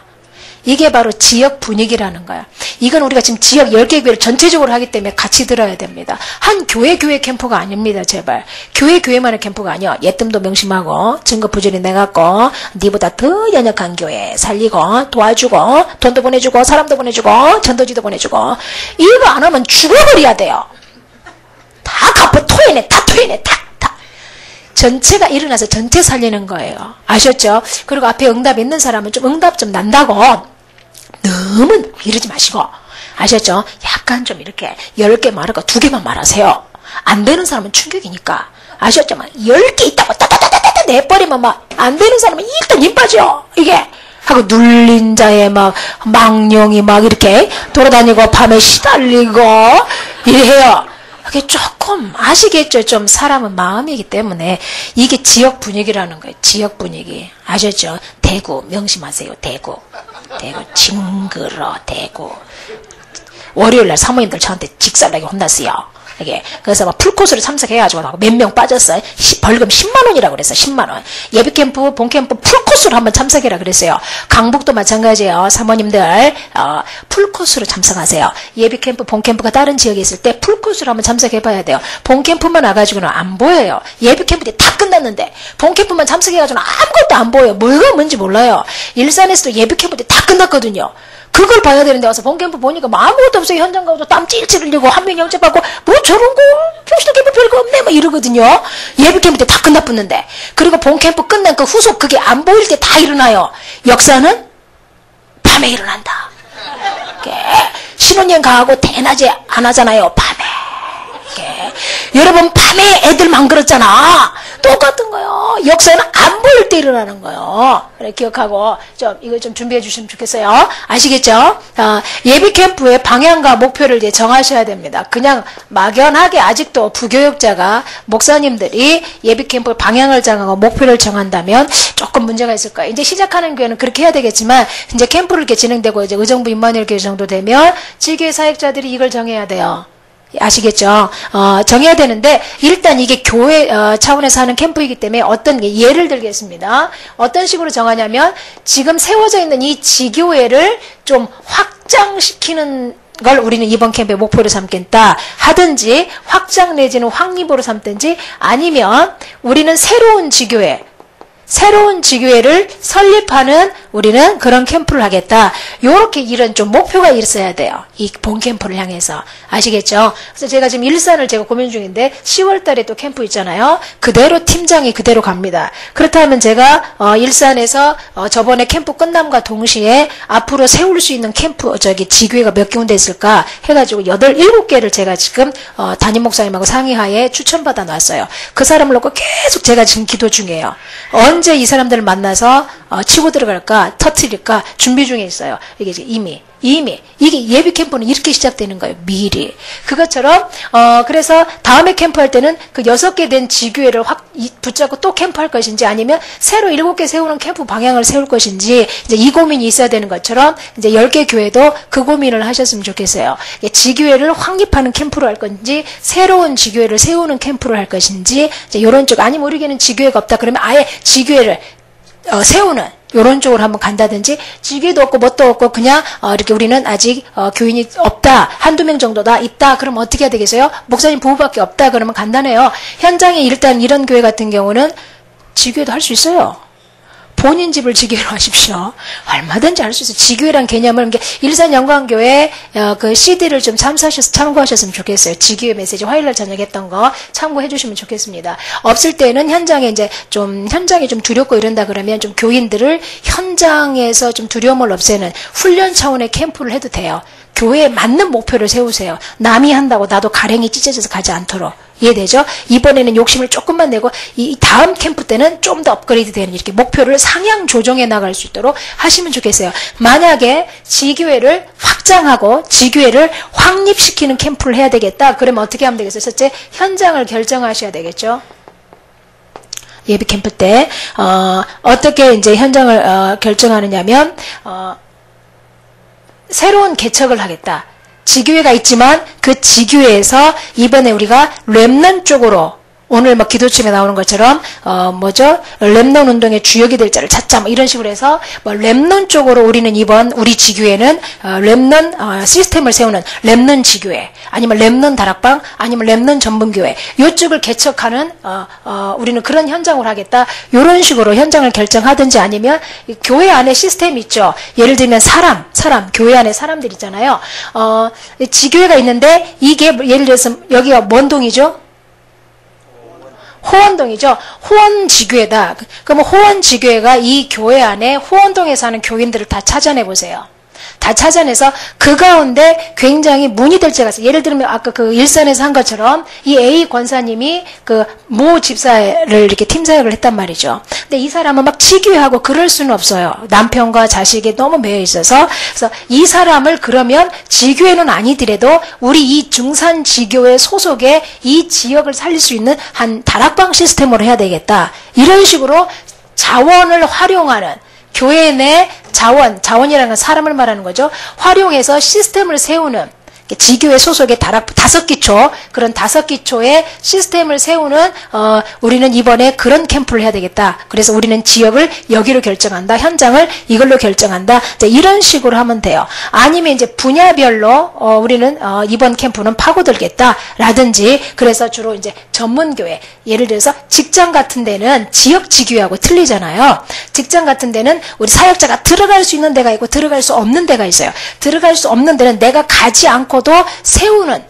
이게 바로 지역 분위기라는 거야. 이건 우리가 지금 지역 10개 교회를 전체적으로 하기 때문에 같이 들어야 됩니다. 한 교회 캠프가 아닙니다. 제발. 교회만의 캠프가 아니야. 예뜸도 명심하고 증거 부지런히 내갖고 니보다 더 연약한 교회 살리고 도와주고 돈도 보내주고 사람도 보내주고 전도지도 보내주고. 이거 안 하면 죽어버려야 돼요. 다 갚아 토해내 다. 전체가 일어나서 전체 살리는 거예요. 아셨죠? 그리고 앞에 응답 있는 사람은 좀 응답 좀 난다고 너무 이러지 마시고. 아셨죠? 약간 좀 이렇게 10개 말하고 2개만 말하세요. 안 되는 사람은 충격이니까. 아셨죠? 막 10개 있다고 따따따따따 내버리면 막 안 되는 사람은 일단 힘 빠져. 이게. 하고 눌린 자에 막 망령이 막 이렇게 돌아다니고 밤에 시달리고 이래요. 그게 조금 아시겠죠? 좀 사람은 마음이기 때문에 이게 지역 분위기라는 거예요. 지역 분위기. 아셨죠? 대구 명심하세요. 대구 징그러 대구. 월요일날 사모님들 저한테 직살나게 혼났어요. 이게 그래서 막 풀코스로 참석해가지고 몇 명 빠졌어요. 벌금 10만 원이라고 그랬어요. 10만 원. 예비캠프, 본캠프 풀코스로 한번 참석해라 그랬어요. 강북도 마찬가지예요. 사모님들 풀코스로 참석하세요. 예비캠프, 본캠프가 다른 지역에 있을 때 풀코스로 한번 참석해봐야 돼요. 본캠프만 와가지고는 안 보여요. 예비캠프들이 다 끝났는데 본캠프만 참석해가지고는 아무것도 안 보여요. 뭐가 뭔지 몰라요. 일산에서도 예비캠프들이 다 끝났거든요. 그걸 봐야 되는데 와서 본캠프 보니까 뭐 아무것도 없어요. 현장 가서 땀 찔찔 흘리고 한 명 영접받고 뭐 저런 거 평시도 캠프 별거 없네 막 이러거든요. 예비캠프 때 다 끝났었는데 그리고 본캠프 끝난 그 후속 그게 안 보일 때 다 일어나요. 역사는 밤에 일어난다. 신혼여행 가고 대낮에 안 하잖아요. 밤에. 여러분 밤에 애들 망그렸잖아. 똑같은 거요. 역사는 안 보일 때 일어나는 거요. 그래 기억하고 이거 좀 준비해 주시면 좋겠어요. 아시겠죠? 예비 캠프의 방향과 목표를 이제 정하셔야 됩니다. 그냥 막연하게 아직도 부교육자가 목사님들이 예비 캠프 방향을 정하고 목표를 정한다면 조금 문제가 있을 거예요. 이제 시작하는 교회는 그렇게 해야 되겠지만 이제 캠프를 이렇게 진행되고 이제 의정부 임마누엘 교회 정도 되면 지교회 사역자들이 이걸 정해야 돼요. 아시겠죠? 정해야 되는데 일단 이게 교회 차원에서 하는 캠프이기 때문에 어떤 게 예를 들겠습니다. 어떤 식으로 정하냐면 지금 세워져 있는 이 지교회를 좀 확장시키는 걸 우리는 이번 캠프의 목표로 삼겠다 하든지 확장 내지는 확립으로 삼든지 아니면 우리는 새로운 지교회를 설립하는 우리는 그런 캠프를 하겠다. 요렇게 이런 좀 목표가 있어야 돼요. 이 본 캠프를 향해서. 아시겠죠? 그래서 제가 지금 일산을 제가 고민 중인데 10월 달에 또 캠프 있잖아요. 그대로 팀장이 그대로 갑니다. 그렇다면 제가 일산에서 저번에 캠프 끝남과 동시에 앞으로 세울 수 있는 캠프 지교회가 몇 군데 있을까 해가지고 7개를 제가 지금 담임 목사님하고 상의하에 추천받아 놨어요. 그 사람을 놓고 계속 제가 지금 기도 중이에요. 언제 이 사람들을 만나서 치고 들어갈까 터뜨릴까 준비 중에 있어요. 이게 이제 이미 이게 예비 캠프는 이렇게 시작되는 거예요. 미리 그것처럼 그래서 다음에 캠프할 때는 그 6개 된 지교회를 확 붙잡고 또 캠프할 것인지 아니면 새로 7개 세우는 캠프 방향을 세울 것인지 이제 이 고민이 있어야 되는 것처럼 이제 10개 교회도 그 고민을 하셨으면 좋겠어요. 지교회를 확립하는 캠프로 할 건지 새로운 지교회를 세우는 캠프로 할 것인지 이제 이런 쪽 아니면 우리 교회는 지교회가 없다 그러면 아예 지교회를 세우는 요런 쪽으로 한번 간다든지 지교회도 없고 뭣도 없고 그냥 이렇게 우리는 아직 교인이 없다 한두 명 정도다 있다 그러면 어떻게 해야 되겠어요? 목사님 부부밖에 없다 그러면 간단해요. 현장에 일단 이런 교회 같은 경우는 지교회도 할 수 있어요. 본인 집을 지교회로 하십시오. 얼마든지 할 수 있어요. 지교회란 개념을 일산영광교회 그 CD를 좀 참고하셨으면 좋겠어요. 지교회 메시지 화요일날 저녁 했던 거 참고해 주시면 좋겠습니다. 없을 때는 현장에 현장이 좀 두렵고 이런다 그러면 좀 교인들을 현장에서 좀 두려움을 없애는 훈련 차원의 캠프를 해도 돼요. 교회에 맞는 목표를 세우세요. 남이 한다고 나도 가랭이 찢어져서 가지 않도록. 이해되죠? 이번에는 욕심을 조금만 내고 이 다음 캠프 때는 좀 더 업그레이드 되는 이렇게 목표를 상향 조정해 나갈 수 있도록 하시면 좋겠어요. 만약에 지교회를 확장하고 지교회를 확립시키는 캠프를 해야 되겠다. 그러면 어떻게 하면 되겠어요? 첫째, 현장을 결정하셔야 되겠죠? 예비 캠프 때 어떻게 이제 현장을 결정하느냐면 새로운 개척을 하겠다. 지교회가 있지만 그 지교회에서 이번에 우리가 렘넌트 쪽으로 오늘 뭐 기도침에 나오는 것처럼 렘넌트 운동의 주역이 될 자를 찾자 뭐 이런 식으로 해서 뭐 렘넌트 쪽으로 우리는 이번 우리 지교회는 렘넌트 시스템을 세우는 렘넌트 지교회 아니면 렘넌트 다락방 아니면 렘넌트 전문교회 이쪽을 개척하는 우리는 그런 현장을 하겠다. 이런 식으로 현장을 결정하든지 아니면 교회 안에 시스템이 있죠. 예를 들면 사람 교회 안에 사람들 있잖아요. 지교회가 있는데 이게 예를 들어서 여기가 뭔 동이죠? 호원동이죠. 호원지교회다. 그러면 호원지교회가 이 교회 안에 호원동에 사는 교인들을 다 찾아내 보세요. 다 찾아내서 그 가운데 굉장히 문의될 죄가 있어요. 예를 들면 아까 그 일선에서 한 것처럼 이 A 권사님이 그 모 집사를 이렇게 팀 사역을 했단 말이죠. 근데 이 사람은 막 치교하고 그럴 수는 없어요. 남편과 자식에 너무 매여 있어서. 그래서 이 사람을 그러면 지교회는 아니더라도 우리 이 중산 지교회 소속의 이 지역을 살릴 수 있는 한 다락방 시스템으로 해야 되겠다. 이런 식으로 자원을 활용하는 교회 내 자원이라는 건 사람을 말하는 거죠. 활용해서 시스템을 세우는 지교회 소속의 다섯 기초, 그런 다섯 기초의 시스템을 세우는, 우리는 이번에 그런 캠프를 해야 되겠다. 그래서 우리는 지역을 여기로 결정한다. 현장을 이걸로 결정한다. 이제 이런 식으로 하면 돼요. 아니면 이제 분야별로, 우리는, 이번 캠프는 파고들겠다. 라든지, 그래서 주로 이제 전문교회. 예를 들어서 직장 같은 데는 지역 지교회하고 틀리잖아요. 직장 같은 데는 우리 사역자가 들어갈 수 있는 데가 있고 들어갈 수 없는 데가 있어요. 들어갈 수 없는 데는 내가 가지 않고도 세우는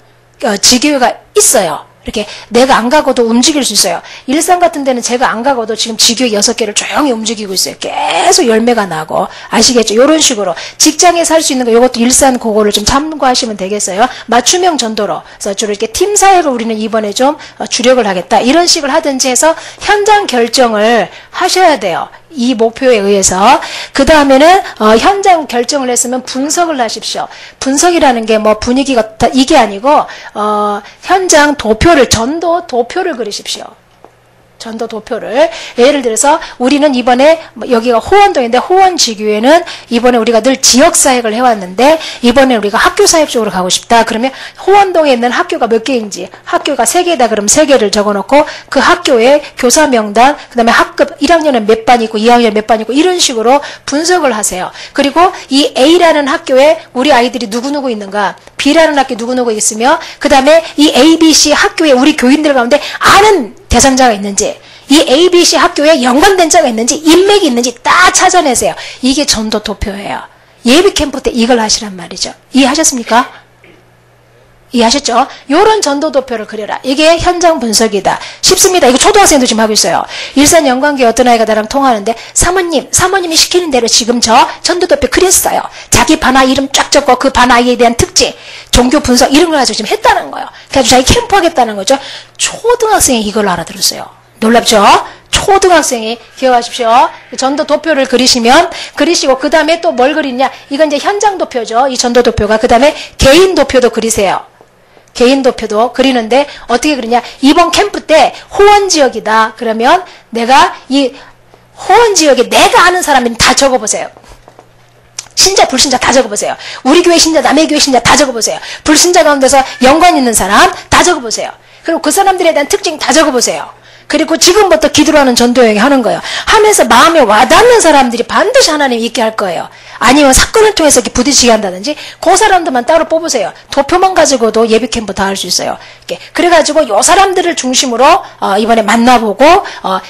지교회가 있어요. 이렇게 내가 안 가고도 움직일 수 있어요. 일산 같은 데는 제가 안 가고도 지금 지교회 6개를 조용히 움직이고 있어요. 계속 열매가 나고. 아시겠죠? 이런 식으로 직장에서 할 수 있는 거, 이것도 일산 그거를 좀 참고하시면 되겠어요. 맞춤형 전도로. 그래서 주로 이렇게 팀 사역을 우리는 이번에 좀 주력을 하겠다. 이런 식을 하든지 해서 현장 결정을 하셔야 돼요. 이 목표에 의해서. 그 다음에는 현장 결정을 했으면 분석을 하십시오. 분석이라는 게 뭐 분위기가 이게 아니고 현장 도표를, 전도 도표를 그리십시오. 전도 도표를. 예를 들어서 우리는 이번에 여기가 호원동인데 호원지교회는 이번에 우리가 늘 지역사역을 해왔는데 이번에 우리가 학교사역 쪽으로 가고 싶다. 그러면 호원동에 있는 학교가 몇 개인지, 학교가 3개다 그러면 3개를 적어놓고 그 학교의 교사 명단, 그 다음에 학급 1학년은 몇 반 있고 2학년 몇 반 있고 이런 식으로 분석을 하세요. 그리고 이 A라는 학교에 우리 아이들이 누구누구 있는가, B라는 학교에 누구누구 있으며 그 다음에 이 ABC 학교에 우리 교인들 가운데 아는 대상자가 있는지, 이 ABC 학교에 연관된 자가 있는지, 인맥이 있는지 딱 찾아내세요. 이게 전도 도표예요. 예비 캠프 때 이걸 하시란 말이죠. 이해하셨습니까? 이해하셨죠? 요런 전도 도표를 그려라. 이게 현장 분석이다. 쉽습니다. 이거 초등학생도 지금 하고 있어요. 일산 영광교회 어떤 아이가 나랑 통화하는데 사모님이 시키는 대로 지금 저 전도 도표 그렸어요. 자기 반아 이름 쫙 적고 그 반아이에 대한 특징, 종교 분석 이런 걸 가지고 지금 했다는 거예요. 그래서 자기 캠프 하겠다는 거죠. 초등학생이 이걸 알아들었어요. 놀랍죠? 초등학생이 기억하십시오. 전도 도표를 그리시고 그 다음에 또 뭘 그리냐? 이건 이제 현장 도표죠. 이 전도 도표가. 그 다음에 개인 도표도 그리세요. 개인 도표도 그리는데 어떻게 그리냐? 이번 캠프 때 호원 지역이다. 그러면 내가 이 호원 지역에 내가 아는 사람은 다 적어보세요. 신자 불신자 다 적어보세요. 우리 교회 신자 남의 교회 신자 다 적어보세요. 불신자 가운데서 연관 있는 사람 다 적어보세요. 그리고 그 사람들에 대한 특징 다 적어보세요. 그리고 지금부터 기도로 하는 전도여행 하는 거예요. 하면서 마음에 와닿는 사람들이 반드시 하나님 있게 할 거예요. 아니면 사건을 통해서 이렇게 부딪히게 한다든지 그 사람들만 따로 뽑으세요. 도표만 가지고도 예비 캠프 다 할 수 있어요. 이렇게. 그래가지고 요 사람들을 중심으로 이번에 만나보고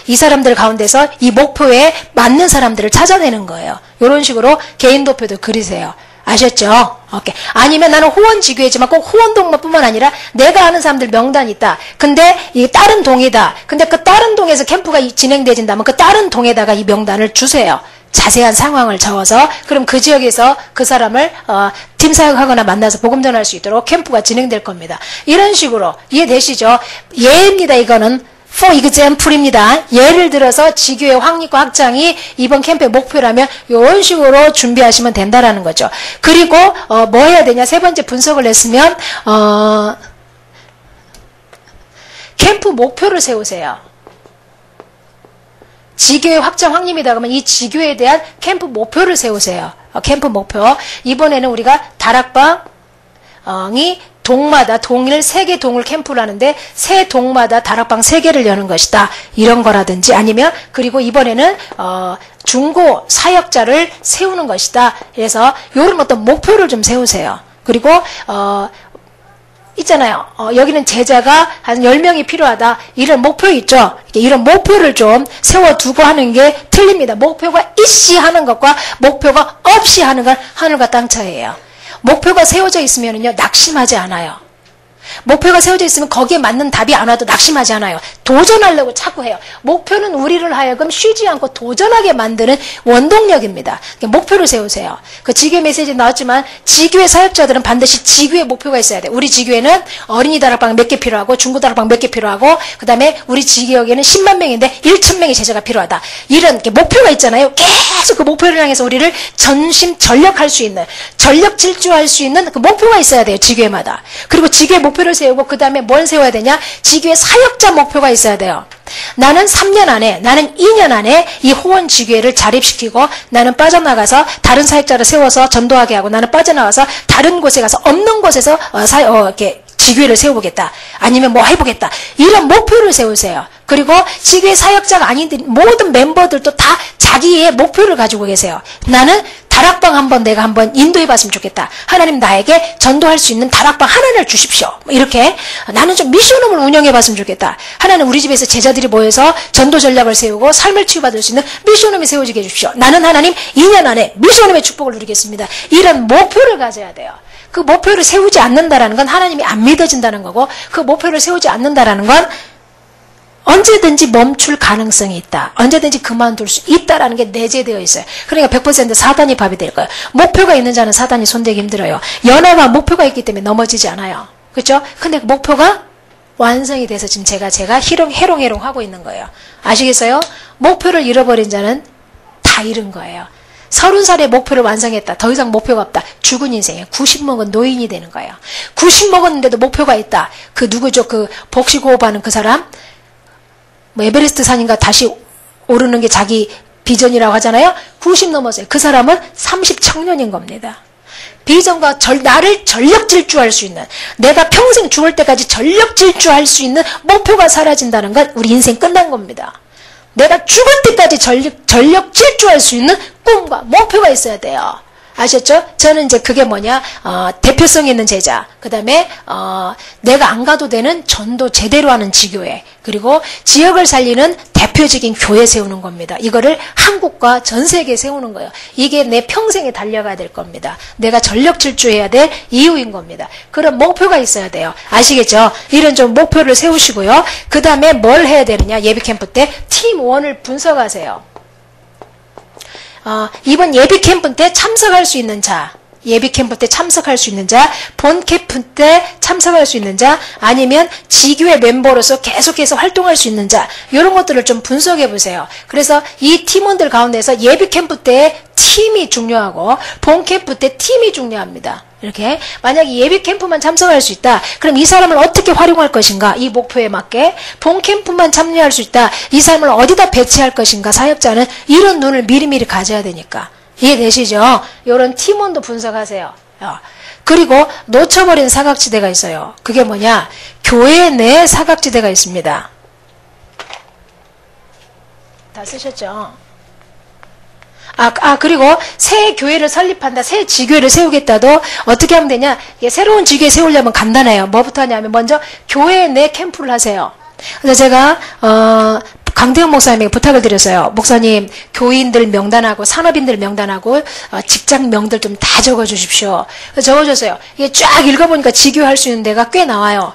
이 사람들 가운데서 이 목표에 맞는 사람들을 찾아내는 거예요. 이런 식으로 개인 도표도 그리세요. 아셨죠? 오케이. 아니면 나는 호원지교회지만 꼭 호원동만뿐만 아니라 내가 아는 사람들 명단이 있다. 근데 이 다른 동이다. 근데 그 다른 동에서 캠프가 진행되진다면 그 다른 동에다가 이 명단을 주세요. 자세한 상황을 적어서. 그럼 그 지역에서 그 사람을 팀 사역하거나 만나서 복음 전할 수 있도록 캠프가 진행될 겁니다. 이런 식으로 이해되시죠? 예입니다. 이거는 for example입니다. 예를 들어서 지교회 확립과 확장이 이번 캠프의 목표라면 이런 식으로 준비하시면 된다라는 거죠. 그리고 뭐 해야 되냐? 세 번째 분석을 했으면 캠프 목표를 세우세요. 지교회 확장 확립이다 그러면 이 지교회에 대한 캠프 목표를 세우세요. 캠프 목표. 이번에는 우리가 다락방이 동마다 동일 3개 동을 캠프를 하는데 세 동마다 다락방 3개를 여는 것이다. 이런 거라든지 아니면 그리고 이번에는 중고 사역자를 세우는 것이다. 그래서 이런 어떤 목표를 좀 세우세요. 그리고 있잖아요. 여기는 제자가 한 10명이 필요하다. 이런 목표 있죠. 이런 목표를 좀 세워두고 하는 게 틀립니다. 목표가 있이 하는 것과 목표가 없이 하는 건 하늘과 땅 차이예요. 목표가 세워져 있으면요 낙심하지 않아요. 목표가 세워져 있으면 거기에 맞는 답이 안 와도 낙심하지 않아요. 도전하려고 자꾸 해요. 목표는 우리를 하여금 쉬지 않고 도전하게 만드는 원동력입니다. 그러니까 목표를 세우세요. 그 지교회 메시지 나왔지만 지교회 사역자들은 반드시 지교회 목표가 있어야 돼요. 우리 지교회는 어린이 다락방 몇 개 필요하고 중고 다락방 몇 개 필요하고 그 다음에 우리 지교회에는 10만 명인데 1천 명의 제자가 필요하다. 이런 목표가 있잖아요. 계속 그 목표를 향해서 우리를 전심 전력할 수 있는, 전력 질주할 수 있는 그 목표가 있어야 돼요. 지교회마다. 그리고 지교회 목표를 세우고 그 다음에 뭘 세워야 되냐? 지교회 사역자 목표가 있어야 돼요. 나는 3년 안에, 나는 2년 안에 이 호원 지교회를 자립시키고 나는 빠져나가서 다른 사역자를 세워서 전도하게 하고 나는 빠져나가서 다른 곳에 가서 없는 곳에서 이렇게 지교회를 세워보겠다. 아니면 뭐 해보겠다. 이런 목표를 세우세요. 그리고 지교회 사역자가 아닌 모든 멤버들도 다 자기의 목표를 가지고 계세요. 나는 다락방 내가 한번 인도해봤으면 좋겠다. 하나님 나에게 전도할 수 있는 다락방 하나를 주십시오. 이렇게 나는 좀 미션홈을 운영해봤으면 좋겠다. 하나님 우리 집에서 제자들이 모여서 전도 전략을 세우고 삶을 치유받을 수 있는 미션홈이 세워지게 해주십시오. 나는 하나님 2년 안에 미션홈의 축복을 누리겠습니다. 이런 목표를 가져야 돼요. 그 목표를 세우지 않는다라는 건 하나님이 안 믿어진다는 거고, 그 목표를 세우지 않는다라는 건 언제든지 멈출 가능성이 있다. 언제든지 그만둘 수 있다라는 게 내재되어 있어요. 그러니까 100% 사단이 밥이 될 거예요. 목표가 있는 자는 사단이 손대기 힘들어요. 연애가 목표가 있기 때문에 넘어지지 않아요. 그렇죠? 근데 그 목표가 완성이 돼서 지금 제가 해롱해롱 하고 있는 거예요. 아시겠어요? 목표를 잃어버린 자는 다 잃은 거예요. 30살에 목표를 완성했다. 더 이상 목표가 없다. 죽은 인생이에요. 90 먹은 노인이 되는 거예요. 90 먹었는데도 목표가 있다. 그 누구죠? 그 복식 호흡하는 그 사람? 뭐 에베레스트 산인가 다시 오르는 게 자기 비전이라고 하잖아요. 90 넘었어요. 그 사람은 30 청년인 겁니다. 비전과 나를 전력 질주할 수 있는, 내가 평생 죽을 때까지 전력 질주할 수 있는 목표가 사라진다는 건 우리 인생 끝난 겁니다. 내가 죽을 때까지 전력 질주할 수 있는 꿈과 목표가 있어야 돼요. 아셨죠? 저는 이제 그게 뭐냐, 대표성 있는 제자, 그 다음에 내가 안 가도 되는 전도 제대로 하는 지교회, 그리고 지역을 살리는 대표적인 교회 세우는 겁니다. 이거를 한국과 전 세계에 세우는 거예요. 이게 내 평생에 달려가야 될 겁니다. 내가 전력 질주해야 될 이유인 겁니다. 그런 목표가 있어야 돼요. 아시겠죠? 이런 좀 목표를 세우시고요. 그 다음에 뭘 해야 되느냐, 예비 캠프 때 팀 1을 분석하세요. 이번 예비 캠프 때 참석할 수 있는 자, 예비 캠프 때 참석할 수 있는 자, 본 캠프 때 참석할 수 있는 자, 아니면 지교회 멤버로서 계속해서 활동할 수 있는 자, 이런 것들을 좀 분석해 보세요. 그래서 이 팀원들 가운데서 예비 캠프 때 팀이 중요하고 본 캠프 때 팀이 중요합니다. 이렇게 만약에 예비 캠프만 참석할 수 있다. 그럼 이 사람을 어떻게 활용할 것인가? 이 목표에 맞게 본 캠프만 참여할 수 있다. 이 사람을 어디다 배치할 것인가? 사역자는 이런 눈을 미리미리 가져야 되니까. 이해되시죠? 이런 팀원도 분석하세요. 그리고 놓쳐버린 사각지대가 있어요. 그게 뭐냐? 교회 내에 사각지대가 있습니다. 다 쓰셨죠? 그리고 새 교회를 설립한다, 새 지교회를 세우겠다도 어떻게 하면 되냐? 새로운 지교회 세우려면 간단해요. 뭐부터 하냐면 먼저 교회 내 캠프를 하세요. 그래서 제가 강대영 목사님에게 부탁을 드렸어요. 목사님, 교인들 명단하고 산업인들 명단하고 직장명들 좀 다 적어주십시오. 그래서 적어줬어요. 이게 쫙 읽어보니까 지교회 할 수 있는 데가 꽤 나와요.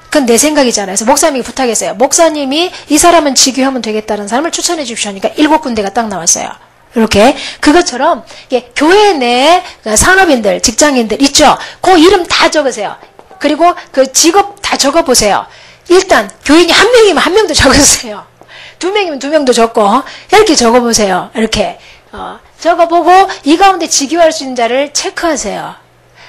그건 내 생각이잖아요. 그래서 목사님이 부탁했어요. 목사님이 이 사람은 지교하면 되겠다는 사람을 추천해 주십시오 하니까 7군데가 딱 나왔어요. 이렇게 그것처럼 교회 내에 산업인들, 직장인들 있죠. 그 이름 다 적으세요. 그리고 그 직업 다 적어보세요. 일단 교인이 1명이면 1명도 적으세요. 2명이면 2명도 적고 이렇게 적어보세요. 이렇게 적어보고 이 가운데 지교할 수 있는 자를 체크하세요.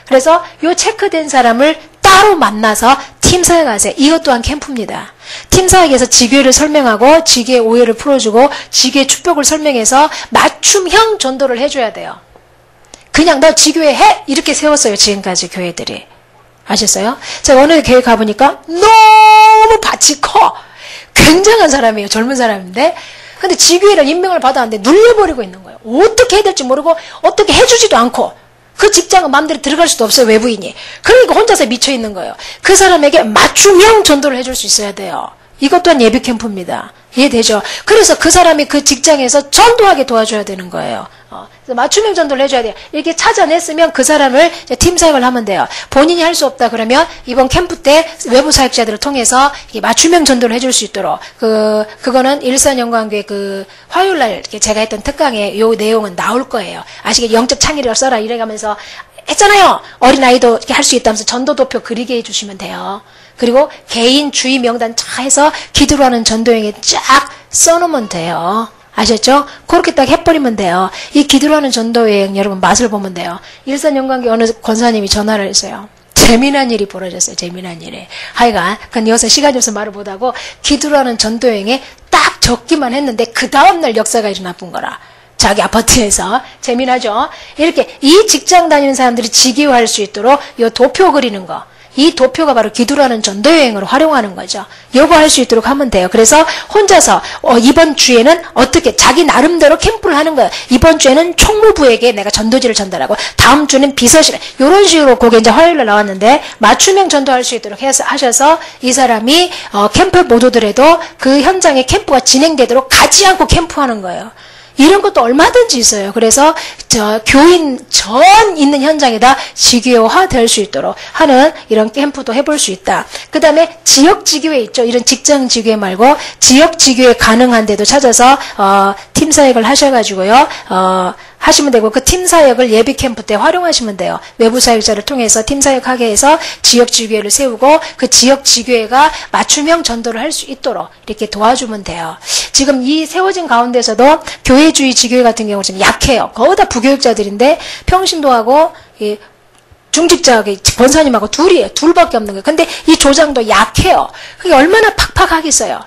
그래서 요 체크된 사람을 따로 만나서 팀 사역하세요. 이것 또한 캠프입니다. 팀 사역에서 지교회를 설명하고 지교회 오해를 풀어주고 지교회 축복을 설명해서 맞춤형 전도를 해줘야 돼요. 그냥 너 지교회 해! 이렇게 세웠어요. 지금까지 교회들이. 아셨어요? 제가 어느 교회 가보니까 너무 밭이 커. 굉장한 사람이에요. 젊은 사람인데. 근데 지교회를 임명을 받았는데 눌려버리고 있는 거예요. 어떻게 해야 될지 모르고 어떻게 해주지도 않고 그 직장은 마음대로 들어갈 수도 없어요. 외부인이. 그러니까 혼자서 미쳐있는 거예요. 그 사람에게 맞춤형 전도를 해줄 수 있어야 돼요. 이것 또한 예비 캠프입니다. 이해되죠? 그래서 그 사람이 그 직장에서 전도하게 도와줘야 되는 거예요. 그래서 맞춤형 전도를 해줘야 돼요. 이렇게 찾아냈으면 그 사람을 이제 팀 사역을 하면 돼요. 본인이 할 수 없다 그러면 이번 캠프 때 외부 사역자들을 통해서 맞춤형 전도를 해줄 수 있도록 그거는 일산영광교회 화요일날 제가 했던 특강에 요 내용은 나올 거예요. 아시겠죠? 영적 창의력을 써라 이래가면서 했잖아요. 어린아이도 이렇게 할 수 있다면서 전도도표 그리게 해주시면 돼요. 그리고 개인 주의 명단 쫙 해서 기도로 하는 전도행에 쫙 써놓으면 돼요. 아셨죠? 그렇게 딱 해버리면 돼요. 이 기도로 하는 전도여행 여러분 맛을 보면 돼요. 일산영광교회 어느 권사님이 전화를 했어요. 재미난 일이 벌어졌어요. 재미난 일이. 하여간 그건 여기서 시간이 없어서 말을 못하고 기도로 하는 전도여행에 딱 적기만 했는데 그 다음날 역사가 일어나쁜 거라. 자기 아파트에서. 재미나죠? 이렇게 이 직장 다니는 사람들이 직이화할 수 있도록 이 도표 그리는 거. 이 도표가 바로 기도라는 전도여행으로 활용하는 거죠. 요거 할 수 있도록 하면 돼요. 그래서 혼자서 이번 주에는 어떻게 자기 나름대로 캠프를 하는 거예요. 이번 주에는 총무부에게 내가 전도지를 전달하고 다음 주는 비서실에 이런 식으로 그게 이제 화요일에 나왔는데 맞춤형 전도할 수 있도록 하셔서 이 사람이 캠프 모두들에도 그 현장에 캠프가 진행되도록 가지 않고 캠프하는 거예요. 이런 것도 얼마든지 있어요. 그래서 교인 전 있는 현장에다 지교화 될 수 있도록 하는 이런 캠프도 해볼 수 있다. 그 다음에 지역 지교회 있죠. 이런 직장 지교회 말고 지역 지교회 가능한 데도 찾아서 팀 사역을 하셔가지고요. 하시면 되고 그 팀 사역을 예비 캠프 때 활용하시면 돼요. 외부 사역자를 통해서 팀 사역하게 해서 지역 지교회를 세우고 그 지역 지교회가 맞춤형 전도를 할 수 있도록 이렇게 도와주면 돼요. 지금 이 세워진 가운데서도 교회주의 지교회 같은 경우는 좀 약해요. 거의 다 부교육자들인데 평신도하고 중직자 권사님하고 둘이에요. 둘밖에 없는 거예요. 근데 이 조장도 약해요. 그게 얼마나 팍팍하겠어요.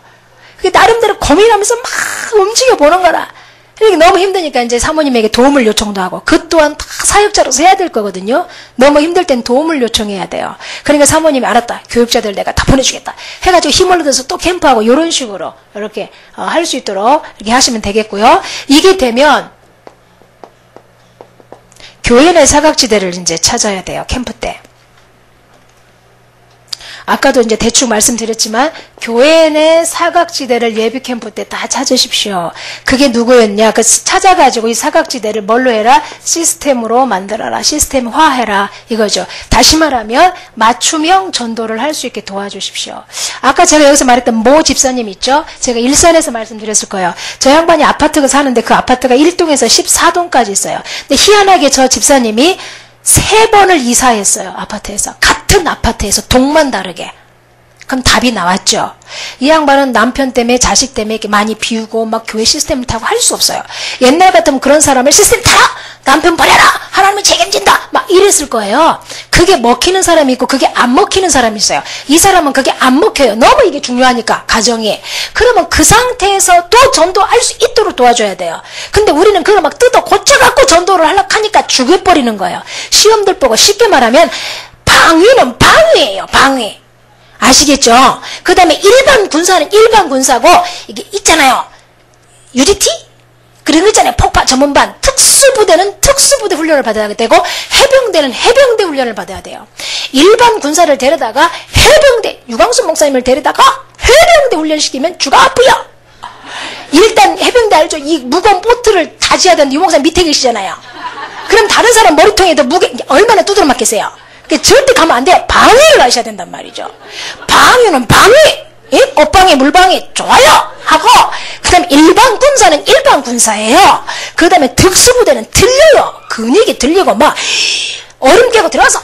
그게 나름대로 고민하면서 막 움직여 보는 거라. 그러니까 너무 힘드니까 이제 사모님에게 도움을 요청도 하고 그 또한 다 사역자로서 해야 될 거거든요. 너무 힘들 땐 도움을 요청해야 돼요. 그러니까 사모님이 알았다. 교육자들 내가 다 보내주겠다. 해가지고 힘을 얻어서 또 캠프하고 이런 식으로 이렇게 할 수 있도록 이렇게 하시면 되겠고요. 이게 되면 교회 내 사각지대를 이제 찾아야 돼요. 캠프 때. 아까도 이제 대충 말씀드렸지만 교회 내 사각지대를 예비 캠프 때 다 찾으십시오. 그게 누구였냐? 찾아가지고 이 사각지대를 뭘로 해라? 시스템으로 만들어라. 시스템화해라. 이거죠. 다시 말하면 맞춤형 전도를 할 수 있게 도와주십시오. 아까 제가 여기서 말했던 모 집사님 있죠? 제가 일산에서 말씀드렸을 거예요. 저 양반이 아파트가 사는데 그 아파트가 1동에서 14동까지 있어요. 근데 희한하게 저 집사님이 3번을 이사했어요. 아파트에서. 같은 아파트에서 동만 다르게. 그럼 답이 나왔죠. 이 양반은 남편 때문에 자식 때문에 이렇게 많이 비우고 막 교회 시스템을 타고 할 수 없어요. 옛날 같으면 그런 사람을 시스템 타라! 남편 버려라! 하나님이 책임진다! 막 이랬을 거예요. 그게 먹히는 사람이 있고 그게 안 먹히는 사람이 있어요. 이 사람은 그게 안 먹혀요. 너무 이게 중요하니까 가정이. 그러면 그 상태에서 또 전도할 수 있도록 도와줘야 돼요. 근데 우리는 그걸 막 뜯어 고쳐갖고 전도를 하려고 하니까 죽여버리는 거예요. 시험들 보고 쉽게 말하면 방위는 방위예요. 방위. 아시겠죠? 그 다음에 일반 군사는 일반 군사고 이게 있잖아요. UDT? 그런 거 있잖아요. 폭파 전문반. 특수부대는 특수부대 훈련을 받아야 되고 해병대는 해병대 훈련을 받아야 돼요. 일반 군사를 데려다가 해병대, 유광수 목사님을 데려다가 해병대 훈련시키면 죽어 아프요. 일단 해병대 알죠? 이 무거운 보트를 다지해야 되는데 유 목사님 밑에 계시잖아요. 그럼 다른 사람 머리통에도 무게 얼마나 두드려 맞겠어요? 절대 가면 안 돼요. 방위를 하셔야 된단 말이죠. 방위는 방위! 예? 꽃방위, 물방위, 좋아요! 하고, 그 다음에 일반 군사는 일반 군사예요. 그 다음에 특수부대는 들려요. 근육이 들리고, 막, 얼음 깨고 들어가서,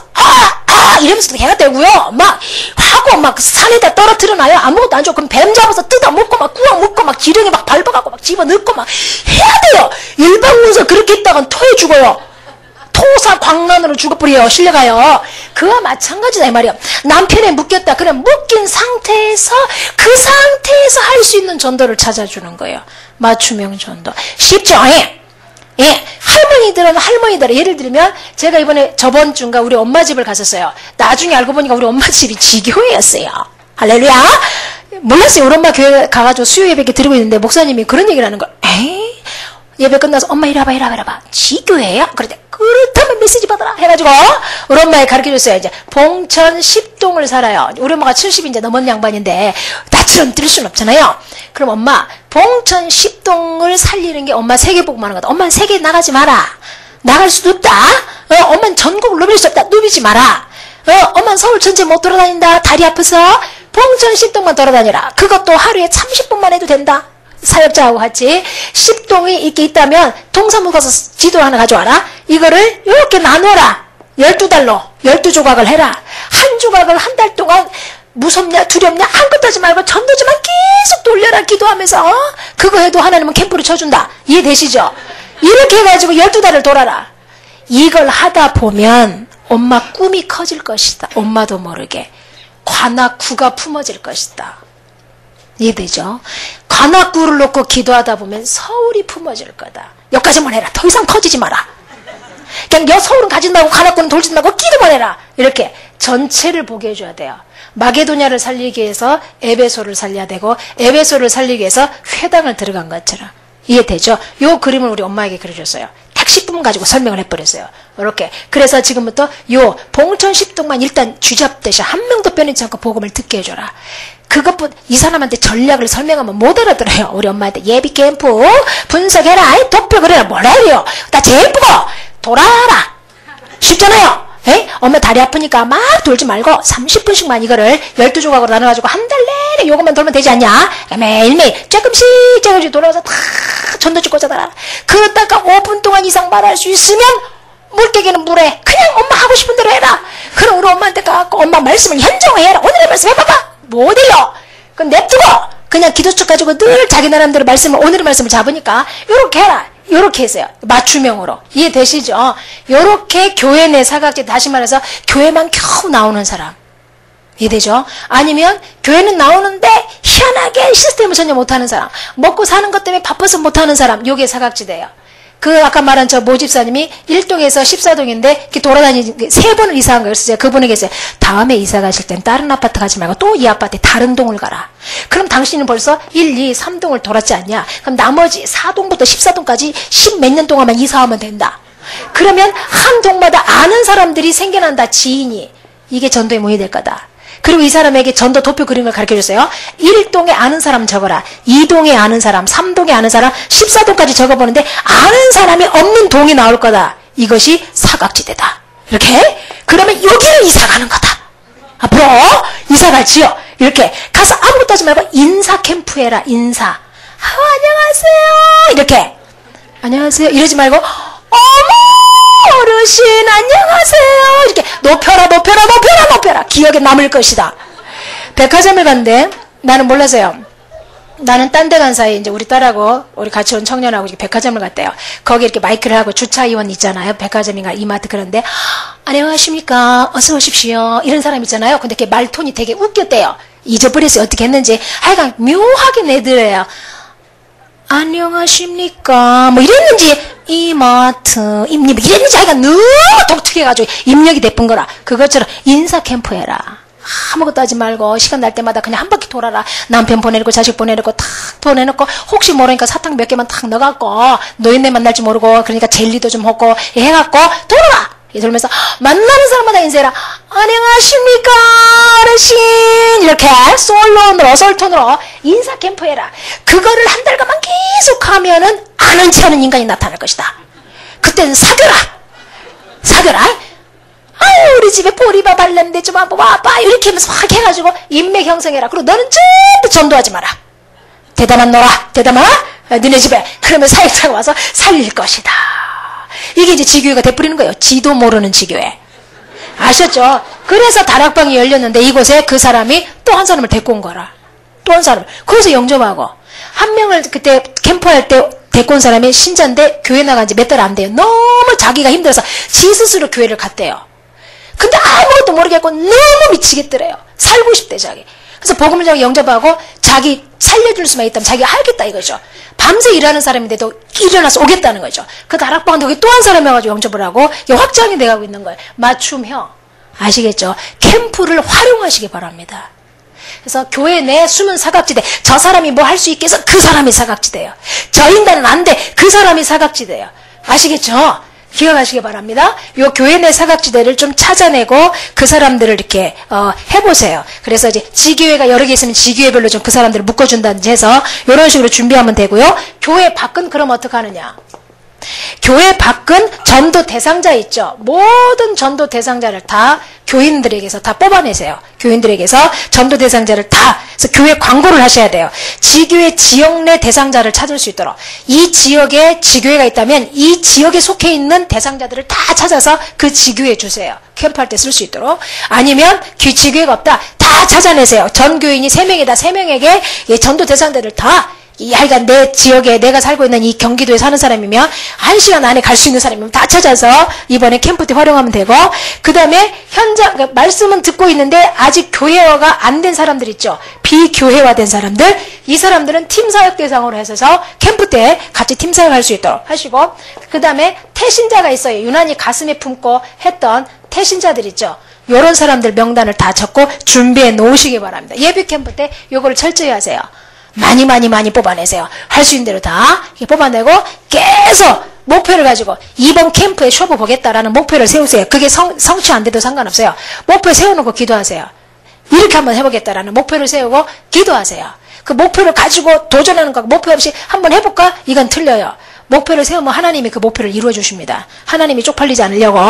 이러면서 해가 되고요. 막, 하고, 막, 산에다 떨어뜨려놔요. 아무것도 안 좋고, 그럼 뱀 잡아서 뜯어 먹고, 막, 구워 먹고, 막, 기름에 막 밟아갖고, 막, 집어 넣고, 막, 해야 돼요. 일반 군사 그렇게 했다간 토해 죽어요. 토사 광란으로 죽어버려요. 실려가요. 그와 마찬가지다 이 말이야. 남편에 묶였다. 그래 묶인 상태에서 그 상태에서 할 수 있는 전도를 찾아주는 거예요. 맞춤형 전도. 쉽죠? 예. 할머니들은 예를 들면 제가 이번에 저번 주인가 우리 엄마 집을 갔었어요. 나중에 알고 보니까 우리 엄마 집이 지교회였어요. 할렐루야. 몰랐어요. 우리 엄마 교회 가가지고 수요 예배 이렇게 드리고 있는데 목사님이 그런 얘기를 하는 거예요. 예배 끝나서 엄마 이리 와봐. 지교회야? 그렇다면 메시지 받아라 해가지고 우리 엄마에 가르쳐줬어요. 이제 봉천 10동을 살아요. 우리 엄마가 70이 이제 넘은 양반인데 나처럼 들을 수는 없잖아요. 그럼 엄마 봉천 10동을 살리는 게 엄마 세계복음하는 거다. 엄마는 세계 나가지 마라. 나갈 수도 없다. 엄마는 전국을 누빌 수 없다. 누비지 마라. 엄마는 서울 전체 못 돌아다닌다. 다리 아파서 봉천 10동만 돌아다니라. 그것도 하루에 30분만 해도 된다. 사역자하고 같이 10동이 이렇게 있다면 동사무 가서 지도 하나 가져와라. 이거를 이렇게 나눠라. 12달로 12조각을 해라. 한 조각을 한 달 동안 무섭냐 두렵냐 아무것도 하지 말고 전도지만 계속 돌려라. 기도하면서 그거 해도 하나님은 캠프를 쳐준다. 이해되시죠? 이렇게 해가지고 12달을 돌아라. 이걸 하다 보면 엄마 꿈이 커질 것이다. 엄마도 모르게 관악구가 품어질 것이다. 이해되죠? 관악구를 놓고 기도하다 보면 서울이 품어질 거다. 여기까지만 해라. 더 이상 커지지 마라. 그냥 서울은 가지지 말고 관악구는 돌지지 말고 기도만 해라. 이렇게 전체를 보게 해줘야 돼요. 마게도냐를 살리기 위해서 에베소를 살려야 되고 에베소를 살리기 위해서 회당을 들어간 것처럼. 이해되죠? 요 그림을 우리 엄마에게 그려줬어요. 딱 10분 가지고 설명을 해버렸어요. 이렇게. 그래서 지금부터 요 봉천 10동만 일단 쥐잡듯이 한 명도 빼내지 않고 복음을 듣게 해줘라. 그것뿐 이 사람한테 전략을 설명하면 못 알아들어요. 우리 엄마한테 예비 캠프 분석해라. 도표 그래라. 뭐라 해요. 나 제일 예쁘고 돌아라. 쉽잖아요. 엄마 다리 아프니까 막 돌지 말고 30분씩만 이거를 12조각으로 나눠가지고 한 달 내내 요것만 돌면 되지 않냐? 매일매일 조금씩 돌아가서 다 전도 찍고 자다라. 그러다가 5분 동안 이상 말할 수 있으면 물개기는 물에 그냥 엄마 하고 싶은 대로 해라. 그럼 우리 엄마한테 가고 엄마 말씀을 현정해라. 오늘의 말씀 해봐봐. 못해요. 그럼 냅두고 그냥 기도책 가지고 늘 자기 나름대로 오늘의 말씀을 잡으니까 요렇게 해라. 요렇게 했어요. 맞춤형으로. 이해되시죠? 요렇게 교회 내 사각지, 다시 말해서 교회만 겨우 나오는 사람. 이해되죠? 아니면 교회는 나오는데 희한하게 시스템을 전혀 못하는 사람. 먹고 사는 것 때문에 바빠서 못하는 사람. 요게 사각지대예요. 그 아까 말한 저 모집사님이 1동에서 14동인데 이렇게 돌아다니는 3번을 이사한 거예요. 그래서 그분에게 했어요. 다음에 이사 가실 땐 다른 아파트 가지 말고 또 이 아파트에 다른 동을 가라. 그럼 당신은 벌써 1, 2, 3동을 돌았지 않냐? 그럼 나머지 4동부터 14동까지 10 몇 년 동안만 이사하면 된다. 그러면 한 동마다 아는 사람들이 생겨난다. 지인이. 이게 전도의 모이 될 거다. 그리고 이 사람에게 전도 도표 그린 걸 가르쳐줬어요. 1동에 아는 사람 적어라. 2동에 아는 사람, 3동에 아는 사람, 14동까지 적어보는데 아는 사람이 없는 동이 나올 거다. 이것이 사각지대다. 이렇게. 그러면 여기를 이사 가는 거다. 앞으로 이사 갈지요. 이렇게 가서 아무것도 하지 말고 인사 캠프 해라. 인사. 안녕하세요. 이렇게. 안녕하세요. 이러지 말고 어머 어르신 안녕하세요. 이렇게 높여라. 기억에 남을 것이다. 백화점을 갔는데 나는 몰라서요. 나는 딴 데 간 사이에 이제 우리 딸하고 우리 같이 온 청년하고 이렇게 백화점을 갔대요. 거기 이렇게 마이크를 하고 주차위원 있잖아요. 백화점인가 이마트 그런데 안녕하십니까 어서 오십시오 이런 사람 있잖아요. 근데 이렇게 말톤이 되게 웃겼대요. 잊어버렸어요. 어떻게 했는지. 하여간 묘하게 내더래요. 안녕하십니까 뭐 이랬는지 이마트 입력 이랬는지 하여간 너무 독특해가지고 입력이 내쁜 거라. 그것처럼 인사 캠프 해라. 아무것도 하지 말고 시간 날 때마다 그냥 한 바퀴 돌아라. 남편 보내놓고 자식 보내놓고 탁 보내놓고 혹시 모르니까 사탕 몇 개만 탁 넣어갖고 노인네 만날지 모르고 그러니까 젤리도 좀 먹고 해갖고 돌아라. 돌면서 만나는 사람마다 인사해라. 안녕하십니까 어르신 이렇게 솔로톤으로 어설톤으로 인사 캠프 해라. 그거를 한 달간만 계속 하면은 아는 체 하는 인간이 나타날 것이다. 그때는 사겨라. 아유 우리 집에 보리밥 발랐는데 좀 한번 와봐 이렇게 하면서 확 해가지고 인맥 형성해라. 그리고 너는 전부 전도하지 마라. 대담하노라 너네 집에. 그러면 사역자가 와서 살릴 것이다. 이게 이제 지교회가 돼버리는 거예요. 지도 모르는 지교회. 아셨죠? 그래서 다락방이 열렸는데 이곳에 그 사람이 또 한 사람을 데리고 온 거라. 또 한 사람을. 거기서 영접하고. 한 명을 그때 캠프할 때 데리고 온 사람이 신자인데 교회 나간 지 몇 달 안 돼요. 너무 자기가 힘들어서 지 스스로 교회를 갔대요. 근데 아무것도 모르겠고 너무 미치겠더래요. 살고 싶대 자기. 그래서 복음을 전하고 영접하고 자기 살려줄 수만 있다면 자기가 하겠다 이거죠. 밤새 일하는 사람인데도 일어나서 오겠다는 거죠. 그 다락방도 또 한 사람이 와가지고 영접을 하고 확장이 돼가고 있는 거예요. 맞춤형. 아시겠죠? 캠프를 활용하시기 바랍니다. 그래서 교회 내 숨은 사각지대, 저 사람이 뭐 할 수 있게 해서 그 사람이 사각지대예요. 저 인간은 안 돼, 그 사람이 사각지대예요. 아시겠죠? 기억하시기 바랍니다. 요 교회 내 사각지대를 좀 찾아내고 그 사람들을 이렇게 해보세요. 그래서 이제 지교회가 여러 개 있으면 지교회별로 좀 그 사람들을 묶어준다든지 해서 이런 식으로 준비하면 되고요. 교회 밖은 그럼 어떻게 하느냐? 교회 밖은 전도 대상자 있죠. 모든 전도 대상자를 다 교인들에게서 다 뽑아내세요. 교인들에게서 전도 대상자를 다, 그래서 교회 광고를 하셔야 돼요. 지교회 지역 내 대상자를 찾을 수 있도록. 이 지역에 지교회가 있다면 이 지역에 속해 있는 대상자들을 다 찾아서 그 지교회에 주세요. 캠프할 때 쓸 수 있도록. 아니면 지교회가 없다. 다 찾아내세요. 전 교인이 3명이다. 3명에게 전도 대상자를 다, 하여간 내 지역에 내가 살고 있는 이 경기도에 사는 사람이면 1시간 안에 갈 수 있는 사람이면 다 찾아서 이번에 캠프 때 활용하면 되고, 그 다음에 현장, 그러니까 말씀은 듣고 있는데 아직 교회화가 안 된 사람들 있죠. 비교회화된 사람들, 이 사람들은 팀사역 대상으로 해서 캠프 때 같이 팀사역 할 수 있도록 하시고, 그 다음에 태신자가 있어요. 유난히 가슴에 품고 했던 태신자들 있죠. 요런 사람들 명단을 다 적고 준비해 놓으시기 바랍니다. 예비 캠프 때 요거를 철저히 하세요. 많이 뽑아내세요. 할 수 있는 대로 다 뽑아내고 계속 목표를 가지고 이번 캠프에 쇼부 보겠다라는 목표를 세우세요. 그게 성취 안 돼도 상관없어요. 목표 세워놓고 기도하세요. 이렇게 한번 해보겠다라는 목표를 세우고 기도하세요. 그 목표를 가지고 도전하는 거 목표 없이 한번 해볼까? 이건 틀려요. 목표를 세우면 하나님이 그 목표를 이루어 주십니다. 하나님이 쪽팔리지 않으려고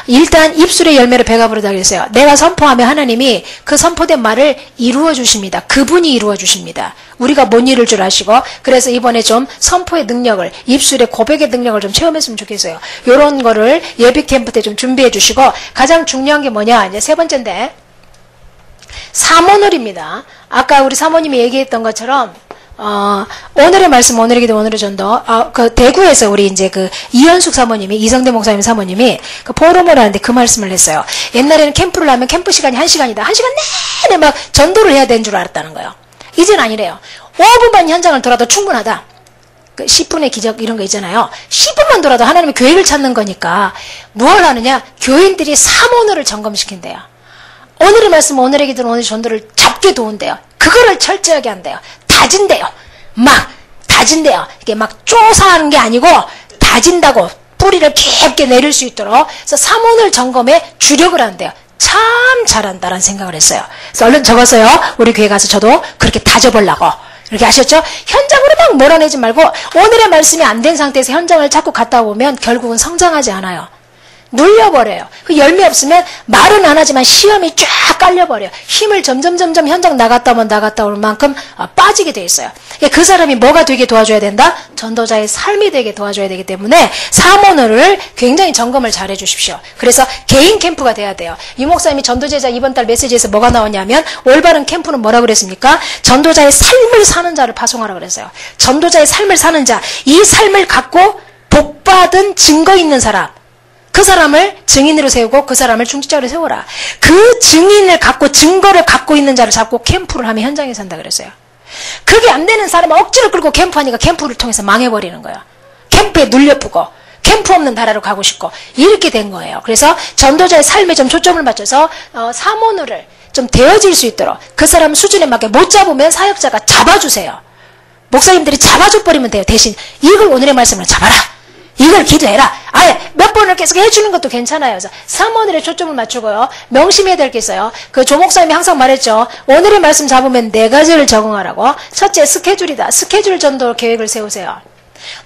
일단 입술의 열매로 배가 부르다 그랬어요. 내가 선포하면 하나님이 그 선포된 말을 이루어 주십니다. 그분이 이루어 주십니다. 우리가 못 이룰 줄 아시고, 그래서 이번에 좀 선포의 능력을, 입술의 고백의 능력을 좀 체험했으면 좋겠어요. 요런 거를 예비 캠프 때 좀 준비해 주시고, 가장 중요한 게 뭐냐, 이제 3번째인데 사모늘입니다. 아까 우리 사모님이 얘기했던 것처럼 오늘의 말씀, 오늘의 기도, 오늘의 전도, 그 대구에서 우리 이제 그 이현숙 사모님이, 이성대 목사님 사모님이 그 포럼을 하는데 그 말씀을 했어요. 옛날에는 캠프를 하면 캠프 시간이 1시간이다. 1시간 내내 막 전도를 해야 되는 줄 알았다는 거예요. 이젠 아니래요. 5분만 현장을 돌아도 충분하다. 그 10분의 기적 이런 거 있잖아요. 10분만 돌아도 하나님의 계획을 찾는 거니까 뭘 하느냐? 교인들이 사모늘을 점검시킨대요. 오늘의 말씀, 오늘의 기도, 오늘의 전도를 잡게 도운대요. 그거를 철저하게 한대요. 다진대요. 막 다진대요. 이게 막 쪼사하는 게 아니고 다진다고 뿌리를 깊게 내릴 수 있도록. 그래서 사모늘 점검에 주력을 한대요. 참 잘한다라는 생각을 했어요. 그래서 얼른 적었어요. 우리 교회 가서 저도 그렇게 다져보려고. 이렇게 아셨죠? 현장으로 막 몰아내지 말고 오늘의 말씀이 안 된 상태에서 현장을 자꾸 갔다 보면 결국은 성장하지 않아요. 눌려버려요. 그 열매 없으면 말은 안 하지만 시험이 쫙 깔려버려요. 힘을 점점 현장 나갔다 올 만큼 빠지게 돼 있어요. 그 사람이 뭐가 되게 도와줘야 된다? 전도자의 삶이 되게 도와줘야 되기 때문에 사모늘을 굉장히 점검을 잘 해주십시오. 그래서 개인 캠프가 돼야 돼요. 이 목사님이 전도제자 이번 달 메시지에서 뭐가 나오냐면, 올바른 캠프는 뭐라 그랬습니까? 전도자의 삶을 사는 자를 파송하라 그랬어요. 전도자의 삶을 사는 자, 이 삶을 갖고 복받은 증거 있는 사람, 그 사람을 증인으로 세우고 그 사람을 중직자로 세워라. 그 증인을 갖고, 증거를 갖고 있는 자를 잡고 캠프를 하면 현장에 산다 그랬어요. 그게 안 되는 사람은 억지로 끌고 캠프하니까 캠프를 통해서 망해버리는 거예요. 캠프에 눌려쁘고 캠프 없는 나라로 가고 싶고 이렇게 된 거예요. 그래서 전도자의 삶에 좀 초점을 맞춰서 사모늘을 좀 되어질 수 있도록, 그 사람 수준에 맞게 못 잡으면 사역자가 잡아주세요. 목사님들이 잡아줘 버리면 돼요. 대신 이걸 오늘의 말씀으로 잡아라, 이걸 기도해라. 아예 몇 번을 계속 해주는 것도 괜찮아요. 그래서 사모늘에 초점을 맞추고요. 명심해야 될 게 있어요. 그 조목사님이 항상 말했죠. 오늘의 말씀 잡으면 4가지를 적응하라고. 첫째, 스케줄이다. 스케줄 전도 계획을 세우세요.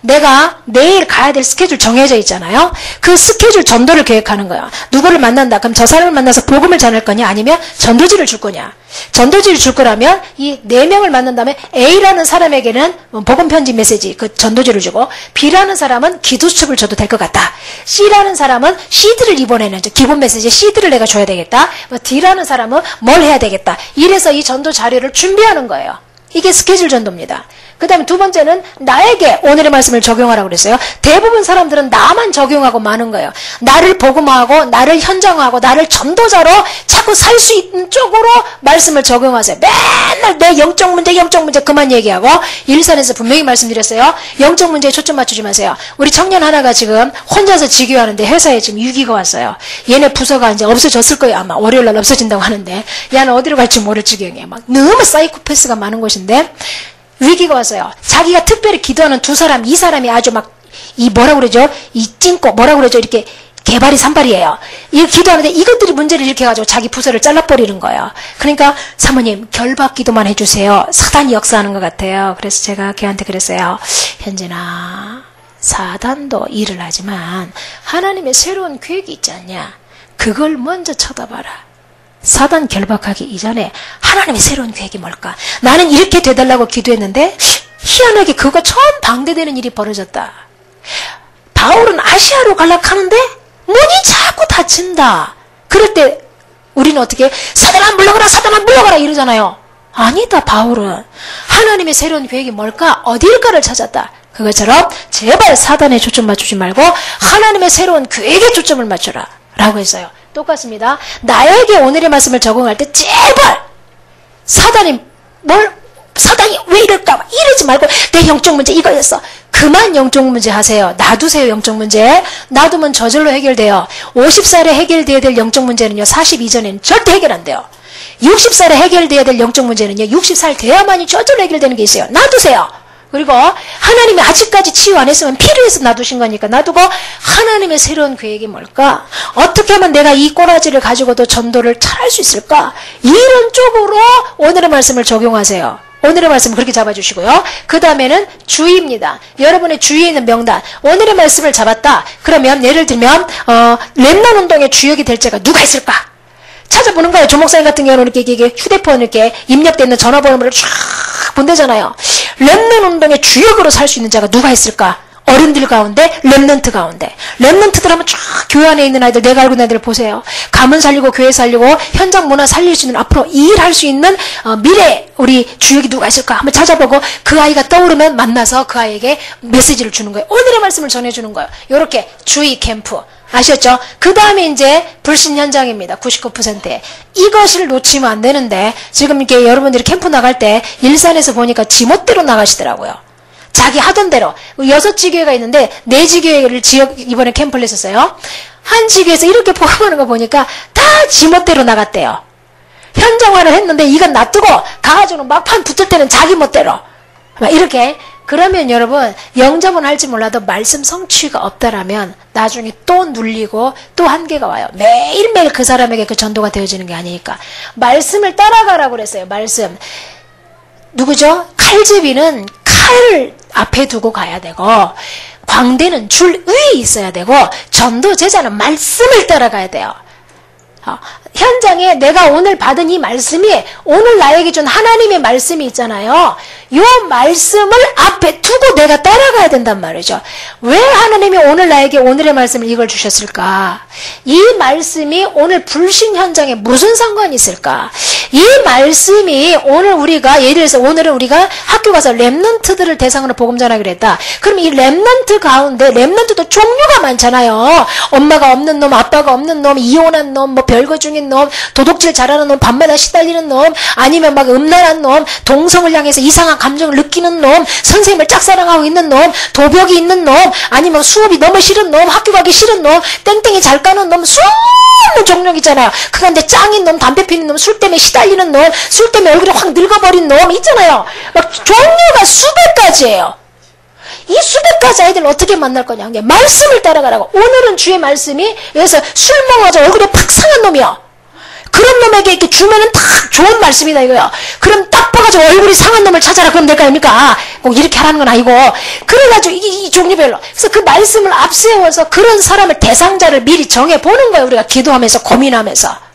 내가 내일 가야 될 스케줄 정해져 있잖아요. 그 스케줄 전도를 계획하는 거야. 누구를 만난다. 그럼 저 사람을 만나서 복음을 전할 거냐, 아니면 전도지를 줄 거냐. 전도지를 줄 거라면 이 4명을 만난 다음에 A라는 사람에게는 복음 편지 메시지, 그 전도지를 주고, B라는 사람은 기도수첩을 줘도 될 것 같다. C라는 사람은 CD를 이번에는 기본 메시지 CD를 내가 줘야 되겠다. D라는 사람은 뭘 해야 되겠다. 이래서 이 전도 자료를 준비하는 거예요. 이게 스케줄 전도입니다. 그 다음에 두 번째는 나에게 오늘의 말씀을 적용하라고 그랬어요. 대부분 사람들은 나만 적용하고 마는 거예요. 나를 복음화하고 나를 현장화하고 나를 전도자로 자꾸 살 수 있는 쪽으로 말씀을 적용하세요. 맨날 내 영적 문제 그만 얘기하고 일산에서 분명히 말씀드렸어요. 영적 문제에 초점 맞추지 마세요. 우리 청년 하나가 지금 혼자서 지교하는데 회사에 지금 위기가 왔어요. 얘네 부서가 이제 없어졌을 거예요. 아마 월요일날 없어진다고 하는데 얘는 어디로 갈지 모를 지경이에요. 막 너무 사이코패스가 많은 곳인데 위기가 왔어요. 자기가 특별히 기도하는 두 사람, 이 사람이 아주 막, 뭐라고 그러죠? 이 찐꼬, 뭐라고 그러죠? 이렇게 개발이 산발이에요. 이 기도하는데 이것들이 문제를 일으켜가지고 자기 부서를 잘라버리는 거예요. 그러니까, 사모님, 결박 기도만 해주세요. 사단이 역사하는 것 같아요. 그래서 제가 걔한테 그랬어요. 현진아, 사단도 일을 하지만 하나님의 새로운 계획이 있지 않냐? 그걸 먼저 쳐다봐라. 사단 결박하기 이전에 하나님의 새로운 계획이 뭘까? 나는 이렇게 되달라고 기도했는데 희한하게 그거 처음 방대되는 일이 벌어졌다. 바울은 아시아로 갈락하는데 문이 자꾸 닫힌다. 그럴 때 우리는 어떻게 사단아 물러가라 이러잖아요. 아니다. 바울은 하나님의 새로운 계획이 뭘까? 어디일까를 찾았다. 그것처럼 제발 사단에 초점 맞추지 말고 하나님의 새로운 계획에 초점을 맞춰라 라고 했어요. 똑같습니다. 나에게 오늘의 말씀을 적용할 때 제발 사단이 왜 이럴까 이러지 말고 내 영적 문제 이거였어. 그만 영적 문제 하세요. 놔두세요. 영적 문제. 놔두면 저절로 해결돼요. 50살에 해결돼야 될 영적 문제는요 40 이전에는 절대 해결 안 돼요. 60살에 해결돼야 될 영적 문제는요 60살 돼야만이 저절로 해결되는 게 있어요. 놔두세요. 그리고 하나님이 아직까지 치유 안 했으면 필요해서 놔두신 거니까 놔두고 하나님의 새로운 계획이 뭘까? 어떻게 하면 내가 이 꼬라지를 가지고도 전도를 잘할 수 있을까? 이런 쪽으로 오늘의 말씀을 적용하세요. 오늘의 말씀을 그렇게 잡아주시고요. 그 다음에는 주의입니다. 여러분의 주위에 있는 명단. 오늘의 말씀을 잡았다. 그러면 예를 들면 렘넌 운동의 주역이 될 자가 누가 있을까? 찾아보는 거예요. 조목사님 같은 경우는 이렇게 휴대폰 이렇게 입력되어 있는 전화번호를 쫙 본대잖아요. 렘넌 운동의 주역으로 살 수 있는 자가 누가 있을까? 어른들 가운데, 렘넌트 가운데. 렘넌트들 하면 쫙 교회 안에 있는 아이들, 내가 알고 있는 아이들 보세요. 가문 살리고 교회 살리고 현장 문화 살릴 수 있는 앞으로 일할 수 있는 미래 우리 주역이 누가 있을까? 한번 찾아보고 그 아이가 떠오르면 만나서 그 아이에게 메시지를 주는 거예요. 오늘의 말씀을 전해주는 거예요. 이렇게 주의 캠프. 아셨죠? 그 다음에 이제 불신 현장입니다. 99%. 이것을 놓치면 안 되는데 지금 이렇게 여러분들이 캠프 나갈 때 일산에서 보니까 지멋대로 나가시더라고요. 자기 하던 대로 6지교회가 있는데 4지교회를 이번에 캠프를 했었어요. 한 지교회에서 이렇게 포함하는 거 보니까 다 지멋대로 나갔대요. 현장화를 했는데 이건 놔두고 가가지고 막판 붙을 때는 자기 멋대로 막 이렇게. 그러면 여러분 영접은 할지 몰라도 말씀 성취가 없다라면 나중에 또 눌리고 또 한계가 와요. 매일매일 그 사람에게 그 전도가 되어지는 게 아니니까. 말씀을 따라가라고 그랬어요. 말씀. 누구죠? 칼제비는 칼을 앞에 두고 가야 되고 광대는 줄 위에 있어야 되고 전도 제자는 말씀을 따라가야 돼요. 현장에 내가 오늘 받은 이 말씀이 오늘 나에게 준 하나님의 말씀이 있잖아요. 이 말씀을 앞에 두고 내가 따라가야 된단 말이죠. 왜 하나님이 오늘 나에게 오늘의 말씀을 이걸 주셨을까? 이 말씀이 오늘 불신 현장에 무슨 상관이 있을까? 이 말씀이 오늘 우리가 예를 들어서 오늘은 우리가 학교 가서 렘넌트들을 대상으로 복음 전하기로 했다. 그럼 이 렘넌트 가운데 렘넌트도 종류가 많잖아요. 엄마가 없는 놈, 아빠가 없는 놈, 이혼한 놈, 뭐 별거 중인 놈, 도둑질 잘하는 놈, 밤마다 시달리는 놈, 아니면 막 음란한 놈, 동성을 향해서 이상한 감정을 느끼는 놈, 선생님을 짝사랑하고 있는 놈, 도벽이 있는 놈, 아니면 수업이 너무 싫은 놈, 학교 가기 싫은 놈, 땡땡이 잘 까는 놈, 수많은 종류가 있잖아요. 그런데 짱인 놈, 담배 피는 놈, 술 때문에 시달리는 놈, 술 때문에 얼굴이 확 늙어버린 놈 있잖아요. 막 종류가 수백 가지예요. 이 수백 가지 아이들 어떻게 만날 거냐? 말씀을 따라가라고. 오늘은 주의 말씀이 여기서 술 먹어서 얼굴이 팍 상한 놈이요. 그런 놈에게 이렇게 주면은 딱 좋은 말씀이다 이거요. 그럼 딱 봐가지고 얼굴이 상한 놈을 찾아라. 그럼 될까 아닙니까? 꼭 이렇게 하라는 건 아니고. 그래가지고 이 종류별로. 그래서 그 말씀을 앞세워서 그런 사람을 대상자를 미리 정해보는 거예요. 우리가 기도하면서 고민하면서.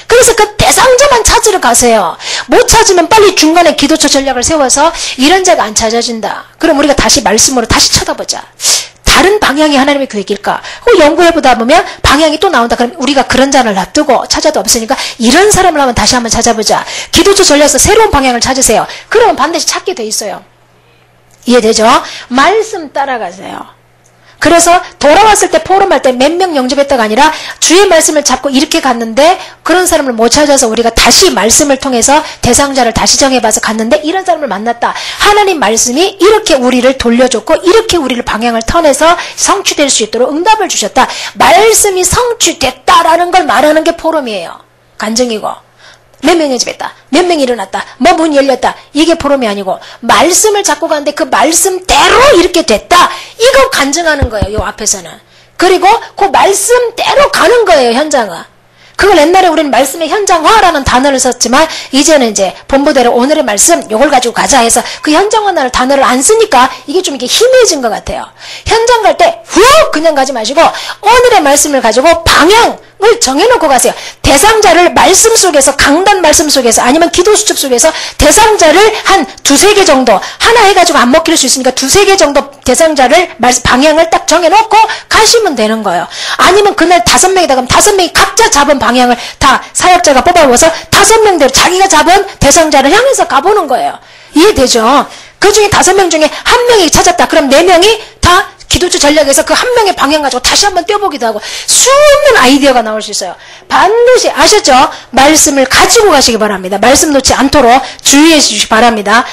그래서 그 대상자만 찾으러 가세요. 못 찾으면 빨리 중간에 기도처 전략을 세워서 이런 자가 안 찾아진다. 그럼 우리가 다시 말씀으로 다시 쳐다보자. 다른 방향이 하나님의 계획일까? 연구해보다 보면 방향이 또 나온다. 그럼 우리가 그런 자를 놔두고 찾아도 없으니까 이런 사람을 한번 다시 한번 찾아보자. 기도처 전략에서 새로운 방향을 찾으세요. 그러면 반드시 찾게 돼 있어요. 이해되죠? 말씀 따라가세요. 그래서 돌아왔을 때 포럼할 때 몇 명 영접했다가 아니라 주의 말씀을 잡고 이렇게 갔는데 그런 사람을 못 찾아서 우리가 다시 말씀을 통해서 대상자를 다시 정해봐서 갔는데 이런 사람을 만났다. 하나님 말씀이 이렇게 우리를 돌려줬고 이렇게 우리를 방향을 턴해서 성취될 수 있도록 응답을 주셨다. 말씀이 성취됐다라는 걸 말하는 게 포럼이에요. 간증이고. 몇 명 영접했다. 몇 명이 일어났다. 뭐 문 열렸다. 이게 포럼이 아니고 말씀을 잡고 가는데 그 말씀대로 이렇게 됐다. 이거 간증하는 거예요. 요 앞에서는. 그리고 그 말씀대로 가는 거예요. 현장은. 그걸 옛날에 우리는 말씀의 현장화라는 단어를 썼지만 이제는 이제 본부대로 오늘의 말씀 요걸 가지고 가자 해서 그 현장화라는 단어를 안 쓰니까 이게 좀 이게 희미해진 것 같아요. 현장 갈 때 후 그냥 가지 마시고 오늘의 말씀을 가지고 방향을 정해놓고 가세요. 대상자를 말씀 속에서 강단 말씀 속에서 아니면 기도 수첩 속에서 대상자를 한 두세 개 정도 하나 해가지고 안 먹힐 수 있으니까 두세 개 정도 대상자를 방향을 딱 정해놓고 가시면 되는 거예요. 아니면 그날 5명이다 그럼 5명이 각자 잡은 방향을 다 사역자가 뽑아보아서 5명대로 자기가 잡은 대상자를 향해서 가보는 거예요. 이해되죠? 그 중에 5명 중에 1명이 찾았다. 그럼 4명이 다 기도처 전략에서 그 1명의 방향 가지고 다시 한번 뛰어보기도 하고 수많은 아이디어가 나올 수 있어요. 반드시 아셨죠? 말씀을 가지고 가시기 바랍니다. 말씀 놓지 않도록 주의해 주시기 바랍니다.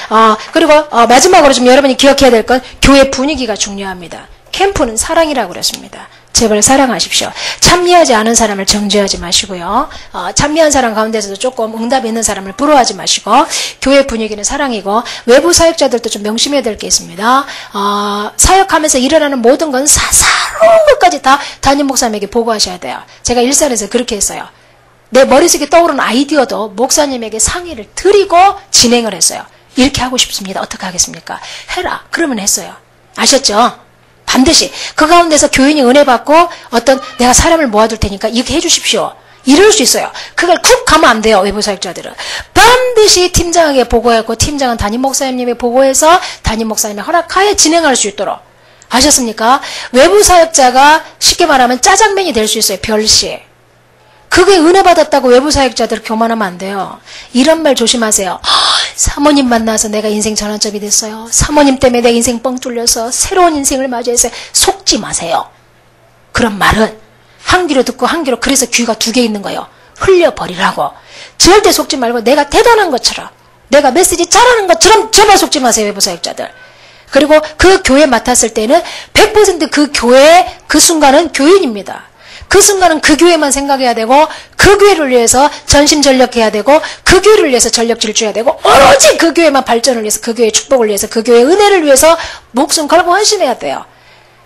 그리고 마지막으로 좀 여러분이 기억해야 될 건 교회 분위기가 중요합니다. 캠프는 사랑이라고 그랬습니다. 제발 사랑하십시오. 참여하지 않은 사람을 정죄하지 마시고요. 참여한 사람 가운데서도 조금 응답이 있는 사람을 부러워하지 마시고 교회 분위기는 사랑이고 외부 사역자들도 좀 명심해야 될 게 있습니다. 사역하면서 일어나는 모든 건 사사로운 것까지 다 담임 목사님에게 보고하셔야 돼요. 제가 일산에서 그렇게 했어요. 내 머릿속에 떠오르는 아이디어도 목사님에게 상의를 드리고 진행을 했어요. 이렇게 하고 싶습니다. 어떻게 하겠습니까? 해라. 그러면 했어요. 아셨죠? 반드시 그 가운데서 교인이 은혜 받고 어떤 내가 사람을 모아둘 테니까 이렇게 해주십시오. 이럴 수 있어요. 그걸 쿡 가면 안 돼요. 외부 사역자들은. 반드시 팀장에게 보고하고 팀장은 담임 목사님에게 보고해서 담임 목사님의 허락하에 진행할 수 있도록. 아셨습니까? 외부 사역자가 쉽게 말하면 짜장면이 될 수 있어요. 별시. 그게 은혜 받았다고 외부 사역자들 교만하면 안 돼요. 이런 말 조심하세요. 사모님 만나서 내가 인생 전환점이 됐어요. 사모님 때문에 내 인생 뻥 뚫려서 새로운 인생을 맞이해서 속지 마세요. 그런 말은 한 귀로 듣고 한 귀로 그래서 귀가 2개 있는 거예요. 흘려버리라고. 절대 속지 말고 내가 대단한 것처럼 내가 메시지 잘하는 것처럼 제발 속지 마세요. 외부 사역자들. 그리고 그 교회 맡았을 때는 100% 그 교회 그 순간은 교인입니다. 그 순간은 그 교회만 생각해야 되고 그 교회를 위해서 전심전력해야 되고 그 교회를 위해서 전력 질주해야 되고 오로지 그 교회만 발전을 위해서 그 교회의 축복을 위해서 그 교회의 은혜를 위해서 목숨 걸고 헌신해야 돼요.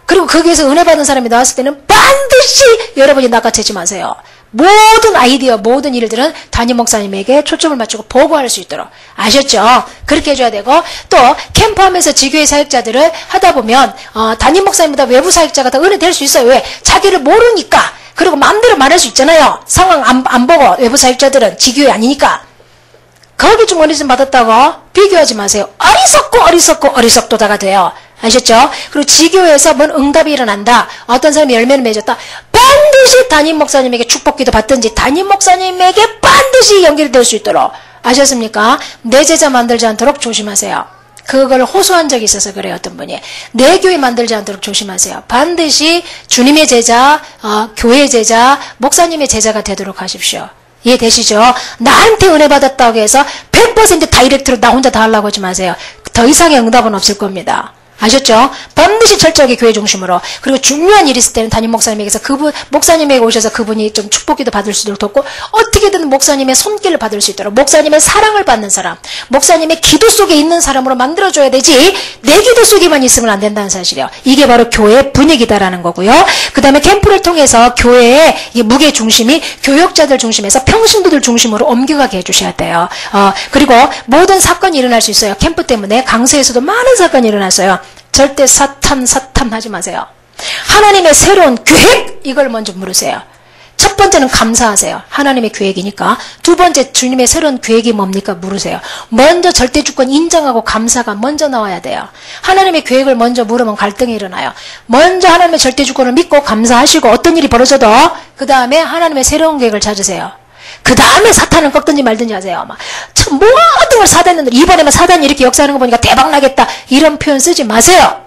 그리고 그 교회에서 은혜 받은 사람이 나왔을 때는 반드시 여러분이 낚아채지 마세요. 모든 아이디어 모든 일들은 담임 목사님에게 초점을 맞추고 보고할 수 있도록 아셨죠? 그렇게 해줘야 되고 또 캠프하면서 지교회 사역자들을 하다 보면 담임 목사님보다 외부 사역자가 더 은혜 될 수 있어요. 왜? 자기를 모르니까. 그리고 마음대로 말할 수 있잖아요. 상황 안 보고 외부 사역자들은 지교회 아니니까. 거기 좀 은혜 좀 받았다고 비교하지 마세요. 어리석도다가 돼요. 아셨죠? 그리고 지교회에서 뭔 응답이 일어난다. 어떤 사람이 열매를 맺었다. 반드시 담임 목사님에게 축복기도 받든지 담임 목사님에게 반드시 연결될 수 있도록 아셨습니까? 내 제자 만들지 않도록 조심하세요. 그걸 호소한 적이 있어서 그래요. 어떤 분이. 내 교회 만들지 않도록 조심하세요. 반드시 주님의 제자, 교회의 제자, 목사님의 제자가 되도록 하십시오. 이해되시죠? 나한테 은혜 받았다고 해서 100% 다이렉트로 나 혼자 다 하려고 하지 마세요. 더 이상의 응답은 없을 겁니다. 아셨죠? 반드시 철저하게 교회 중심으로. 그리고 중요한 일이 있을 때는 담임 목사님에게서 목사님에게 오셔서 그분이 좀 축복기도 받을 수 있도록 돕고 어떻게든 목사님의 손길을 받을 수 있도록 목사님의 사랑을 받는 사람, 목사님의 기도 속에 있는 사람으로 만들어줘야 되지 내 기도 속에만 있으면 안 된다는 사실이에요. 이게 바로 교회 분위기다라는 거고요. 그 다음에 캠프를 통해서 교회의 이 무게 중심이 교역자들 중심에서 평신도들 중심으로 옮겨가게 해주셔야 돼요. 그리고 모든 사건이 일어날 수 있어요. 캠프 때문에 강서에서도 많은 사건이 일어났어요. 절대 사탐 하지 마세요. 하나님의 새로운 계획 이걸 먼저 물으세요. 첫 번째는 감사하세요. 하나님의 계획이니까. 두 번째, 주님의 새로운 계획이 뭡니까? 물으세요. 먼저 절대주권 인정하고 감사가 먼저 나와야 돼요. 하나님의 계획을 먼저 물으면 갈등이 일어나요. 먼저 하나님의 절대주권을 믿고 감사하시고 어떤 일이 벌어져도 그 다음에 하나님의 새로운 계획을 찾으세요. 그 다음에 사탄을 꺾든지 말든지 하세요. 참 모든 걸 사단들, 이번에만 사단이 이렇게 역사하는 거 보니까 대박나겠다, 이런 표현 쓰지 마세요.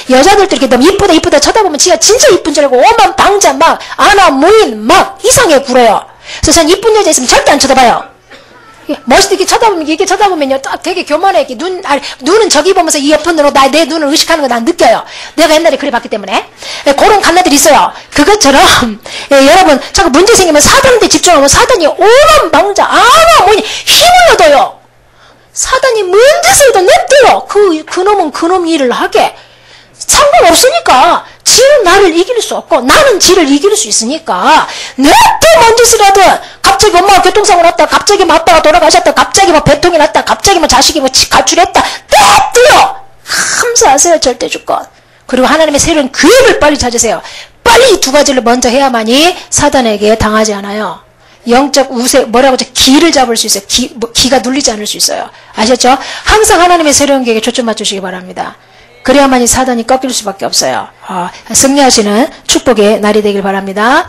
여자들도 이렇게 너무 이쁘다 쳐다보면 지가 진짜 이쁜 줄 알고 오만 방자 막 아나 무인 막 이상하게 굴어요. 그래서 전 이쁜 여자 있으면 절대 안 쳐다봐요. 멋있게 이렇게 쳐다보면요 딱 되게 교만해. 눈은 저기 보면서 이 옆은 눈으로 내 눈을 의식하는 거 난 느껴요. 내가 옛날에 그래 봤기 때문에. 그런 갓나들이 있어요. 그것처럼 여러분 자꾸 문제 생기면 사단한테 집중하면 사단이 오만 방자 아나 무인 힘을 얻어요. 사단이 뭔 짓을 더 냅둬요. 그놈은 그놈 일을 하게. 상관없으니까. 지는 나를 이길 수 없고 나는 지를 이길 수 있으니까 냅둬 뭔 짓을 하든. 갑자기 엄마가 교통사고 났다, 갑자기 아빠가 돌아가셨다, 갑자기 배통이 났다, 갑자기 자식이 가출했다, 냅둬요. 감사하세요. 절대주권. 그리고 하나님의 새로운 계획을 빨리 찾으세요. 빨리 이 두 가지를 먼저 해야만이 사단에게 당하지 않아요. 영적 우세, 기를 잡을 수 있어요. 기가 눌리지 않을 수 있어요. 아셨죠? 항상 하나님의 새로운 계획에 초점 맞추시기 바랍니다. 그래야만이 사단이 꺾일 수밖에 없어요. 승리하시는 축복의 날이 되길 바랍니다.